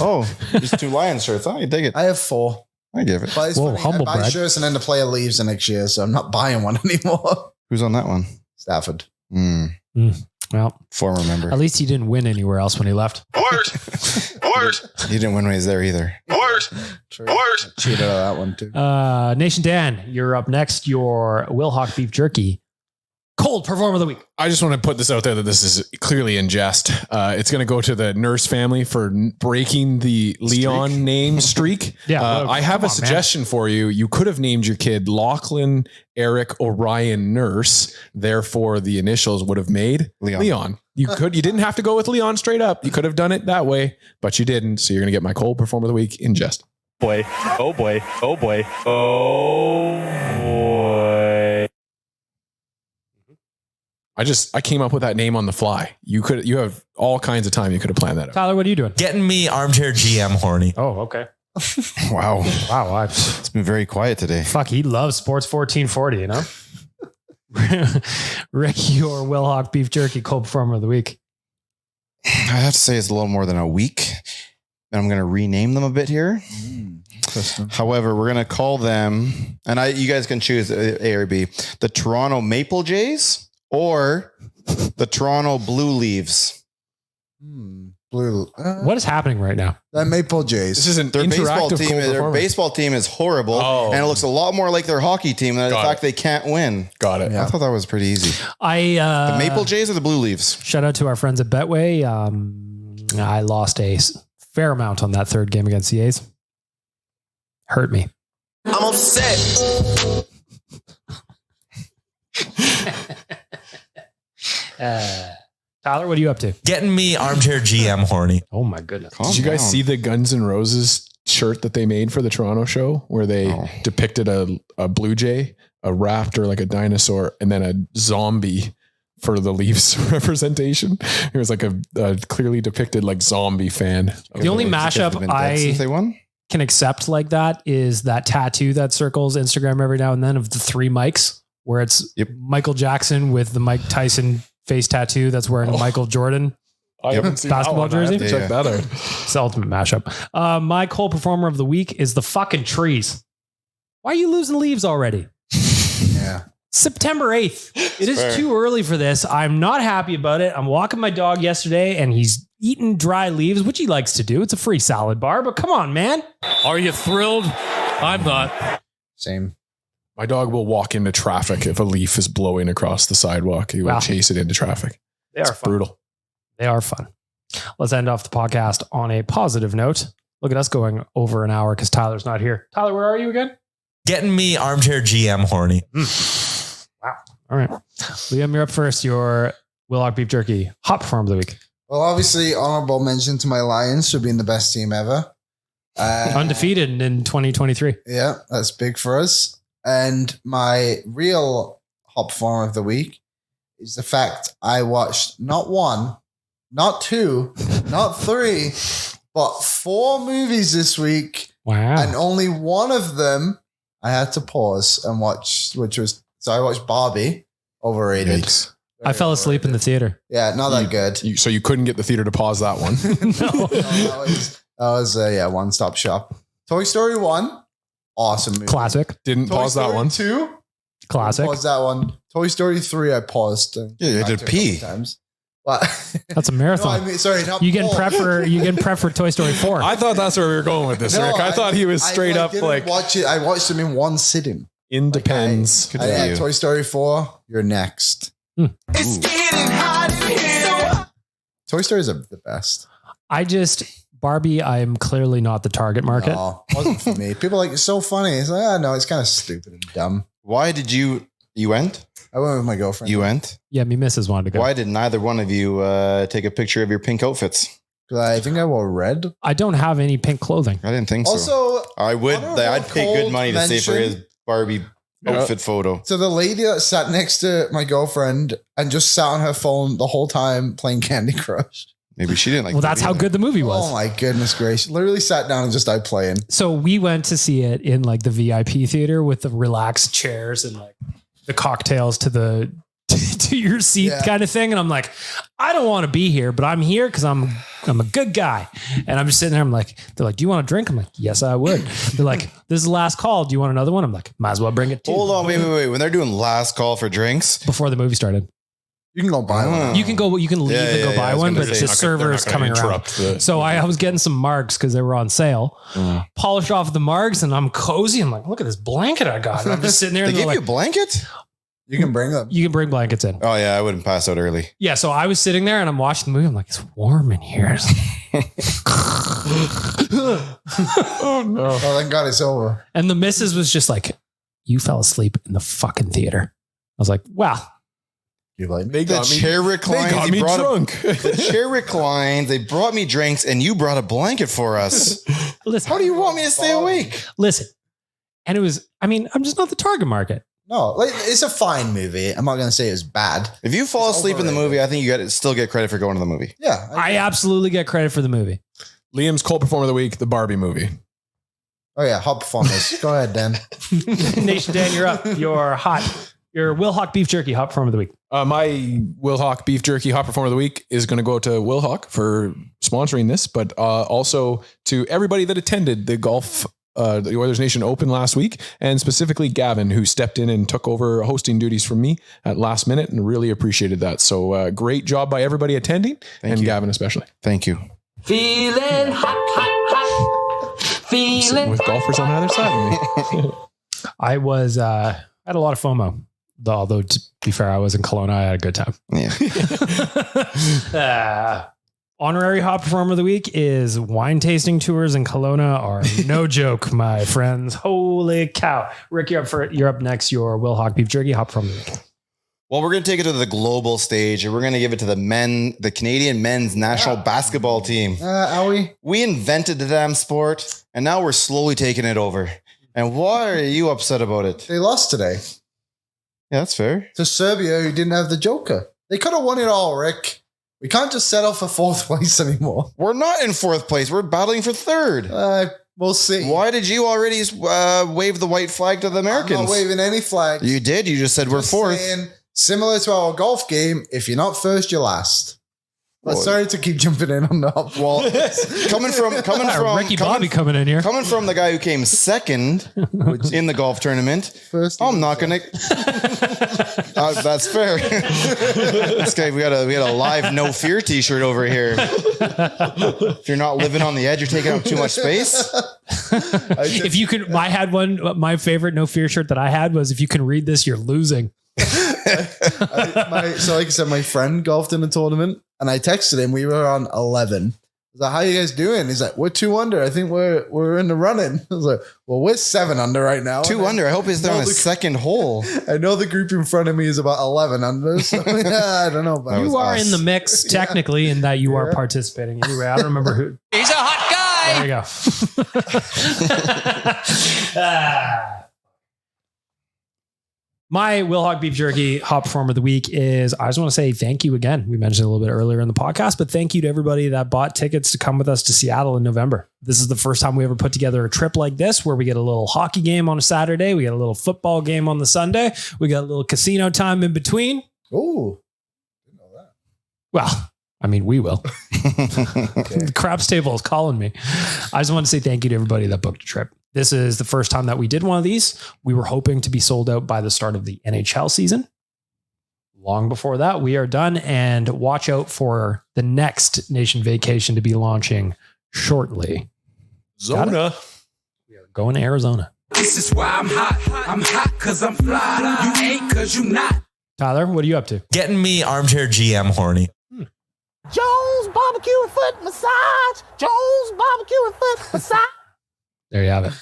Oh, just 2 Lions shirts. Oh, you dig it. I have 4. I give it. But it's funny. humble I buy brag. shirts and then the player leaves the next year, so I'm not buying one anymore. Who's on that one? Stafford. Well, former member. At least he didn't win anywhere else when he left. Worse. He didn't win when he was there either. True. Cheated out of that one too. Nation Dan, you're up next. Your Wilhauk Beef Jerky cold performer of the week. I just want to put this out there that this is clearly in jest. It's going to go to the Nurse family for breaking the Leon name streak. Yeah, I have a suggestion for you. You could have named your kid Lachlan Eric Orion Nurse. Therefore, the initials would have made Leon. You didn't have to go with Leon straight up. You could have done it that way, but you didn't. So you're going to get my cold performer of the week in jest. Boy. Oh boy. Oh boy. Oh boy. I came up with that name on the fly. You have all kinds of time. You could have planned that out. Tyler, what are you doing? Getting me armchair GM horny. Oh, okay. Wow. It's been very quiet today. Fuck, he loves Sports 1440, you know? Rick, your Wilhauk Beef Jerky cold performer of the week. I have to say it's a little more than a week. And I'm going to rename them a bit here. However, we're going to call them, and you guys can choose A or B, the Toronto Maple Jays or the Toronto Blue Leaves. Blue. What is happening right now? The Maple Jays. This is an Their baseball interactive team. cold Their performer. baseball team is horrible, and it looks a lot more like their hockey team than the fact they can't win. Got it. I thought that was pretty easy. The Maple Jays or the Blue Leaves? Shout out to our friends at Betway. I lost a fair amount on that third game against the A's. Hurt me. I'm upset. Tyler, what are you up to? Getting me armchair GM horny. Oh my goodness. Did you guys see the Guns N' Roses shirt that they made for the Toronto show where they depicted a blue jay, a raptor, like a dinosaur, and then a zombie for the Leafs representation? It was like a clearly depicted like zombie fan. The only mashup since they won? Can accept like that is that tattoo that circles Instagram every now and then of the 3 mics, where it's Michael Jackson with the Mike Tyson face tattoo that's wearing a Michael Jordan basketball jersey. Check that out. It's the ultimate mashup. My cold performer of the week is the fucking trees. Why are you losing leaves already? Yeah. September 8th. It is too early for this. I'm not happy about it. I'm walking my dog yesterday and he's eating dry leaves, which he likes to do. It's a free salad bar, but come on, man. Are you thrilled? I'm not. Same. My dog will walk into traffic if a leaf is blowing across the sidewalk. He will chase it into traffic. They are fun. Brutal. They are fun. Let's end off the podcast on a positive note. Look at us going over an hour because Tyler's not here. Tyler, where are you again? Getting me armchair GM horny. Wow. All right. Liam, you're up first. Your Willock Beef Jerky hot perform of the week. Well, obviously, honorable mention to my Lions for being the best team ever. Undefeated in 2023. Yeah, that's big for us. And my real hot performer of the week is the fact I watched not one, not two, not three, but 4 movies this week. Wow. And only one of them I had to pause and watch, so I watched Barbie. Overrated. Yikes. I fell asleep in the theater. Yeah, not that good. So you couldn't get the theater to pause that one. No. That was one-stop shop. Toy Story 1, awesome movie. Classic. Didn't Toy pause Story that one. 2, Classic. pause that one. Toy Story 3, I paused. Yeah, you had to pee. Times. But That's a marathon. no, I mean, sorry, not You getting pause. prep for Toy Story 4. I thought that's where we were going with this, No, Rick. I thought he was straight up didn't like watch it. I watched them in one sitting. independence. Good for you. Toy Story 4, you're next. It's getting hot in here. Toy Stories are the best. Barbie, I am clearly not the target market. No, wasn't for me. People are like, it's so funny. It's like, no, it's kind of stupid and dumb. Why did you went? I went with my girlfriend. You went? Yeah, me missus wanted to go. Why did neither one of you take a picture of your pink outfits? I think I wore red. I don't have any pink clothing. I didn't think so. Also, I would. honorable I'd pay good money to see for mention- his Barbie outfit photo. so the lady that sat next to my girlfriend and just sat on her phone the whole time playing Candy Crush. Maybe she didn't like. Well, that's how good the movie was. Oh my goodness gracious. Literally sat down and just started playing. So we went to see it in like the VIP theater with the relaxed chairs and like the cocktails to your seat kind of thing. And I'm like, I don't want to be here, but I'm here because I'm a good guy. And I'm just sitting there. I'm like, they're like, do you want a drink? I'm like, yes, I would. They're like, this is the last call. Do you want another one? I'm like, might as well bring it too. Hold on, wait. When they're doing last call for drinks, Before the movie started. You can go buy one. You can leave Yeah, and go yeah, buy I was one, gonna but say, the server is coming around. So I was getting some margs because they were on sale. Polished off the margs and I'm cozy. I'm like, look at this blanket I got. And I'm just sitting there. they and give they're you like, a blanket. You can bring them. you can bring blankets in. Oh yeah, I wouldn't pass out early. Yeah, so I was sitting there and I'm watching the movie. I'm like, it's warm in here. Oh no. Oh, thank God it's over. And the missus was just like, you fell asleep in the fucking theater. I was like, wow. You blame me? They The got me. chair They reclines. got you me brought drunk. the chair reclines. They brought me drinks, and you brought a blanket for us. Listen, How do you want me to stay awake? listen. And it was, I'm just not the target market. No, like, it's a fine movie. I'm not going to say it's bad. If you fall It's asleep in the overrated. movie, I think you got to still get credit for going to the movie. Yeah. I absolutely get credit for the movie. Liam's cold performer of the week, the Barbie movie. Oh yeah, hot performers. Go ahead, Dan. Nation Dan, you're up. Your Wilhock Beef Jerky hot performer of the week. My Will Hawk beef jerky hot performer of the week is going to go to Will Hawk for sponsoring this, but also to everybody that attended the golf, the Oilers Nation Open last week, and specifically Gavin, who stepped in and took over hosting duties from me at last minute, and really appreciated that. So great job by everybody attending, and you. Gavin especially. Thank you. Feeling hot, hot, hot. Sitting Feeling with golfers on either side of me. I had a lot of FOMO. Although to be fair, I was in Kelowna. I had a good time. Yeah. Honorary hot performer of the week is wine tasting tours in Kelowna are no joke, my friends. Holy cow. Rick, you're up next. Your Will Hawk Beef Jerky hot performer of the week. Well, we're going to take it to the global stage, and we're going to give it to the Canadian men's national basketball team. Are we? We invented the damn sport, and now we're slowly taking it over. And why are you upset about it? They lost today Yeah, that's fair. to Serbia, who didn't have the Joker. They could have won it all, Rick. We can't just settle for fourth place anymore. We're not in fourth place. We're battling for third. We'll see. Why did you already wave the white flag to the Americans? I'm not waving any flags. You did. You just said we're Just fourth. saying, similar to our golf game, if you're not first, you're last. But Well, sorry to keep jumping in on that. Well, coming from Ricky Bobby coming in here. coming from the guy who came second in the golf tournament, First, I'm not gonna. That's fair. This guy, we had a live no fear T-shirt over here. If you're not living on the edge, you're taking up too much space. If you could, I had one. My favorite no fear shirt that I had was, if you can read this, you're losing. So like I said, my friend golfed in a tournament and I texted him. We were on 11. was like, how you guys doing? He's like, we're 2 under. I think we're in the running. I was like, well, we're 7 under right now. 2 under. I hope he's there on his second hole. I know the group in front of me is about 11 under. So yeah, I don't know. But You are in the mix technically in that you are participating. Anyway, I don't remember who. He's a hot guy. There you go. My Will Hog Beef Jerky hot performer of the week is, I just want to say thank you again. We mentioned it a little bit earlier in the podcast, but thank you to everybody that bought tickets to come with us to Seattle in November. This is the first time we ever put together a trip like this, where we get a little hockey game on a Saturday. We get a little football game on the Sunday. We got a little casino time in between. Oh, didn't know that. Well, I mean, we will. The craps table is calling me. I just want to say thank you to everybody that booked a trip. This is the first time that we did one of these. We were hoping to be sold out by the start of the NHL season. Long before that, we are done, and watch out for the next Nation Vacation to be launching shortly. Zona. We are going to Arizona. This is why I'm hot. I'm hot because I'm fly. You ain't because you not. Tyler, what are you up to? Getting me armchair GM horny. Joe's barbecue and foot massage. Joe's barbecue and foot massage. There you have it.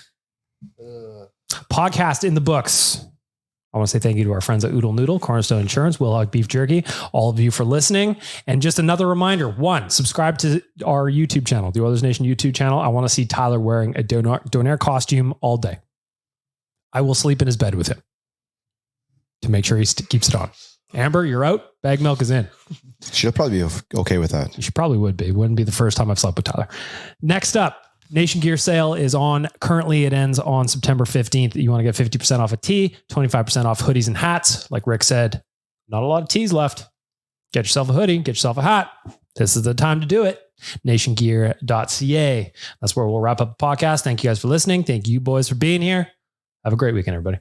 Podcast in the books. I want to say thank you to our friends at Oodle Noodle, Cornerstone Insurance, Will Hog Beef Jerky, all of you for listening. And just another reminder, 1, subscribe to our YouTube channel, the Oilers Nation YouTube channel. I want to see Tyler wearing a Donaire costume all day. I will sleep in his bed with him to make sure he keeps it on. Amber, you're out. Bag milk is in. She'll probably be okay with that. She probably would be. It wouldn't be the first time I've slept with Tyler. Next up, Nation Gear sale is on. Currently, it ends on September 15th. You want to get 50% off a tee, 25% off hoodies and hats. Like Rick said, not a lot of tees left. Get yourself a hoodie, get yourself a hat. This is the time to do it. nationgear.ca. That's where we'll wrap up the podcast. Thank you guys for listening. Thank you boys for being here. Have a great weekend, everybody.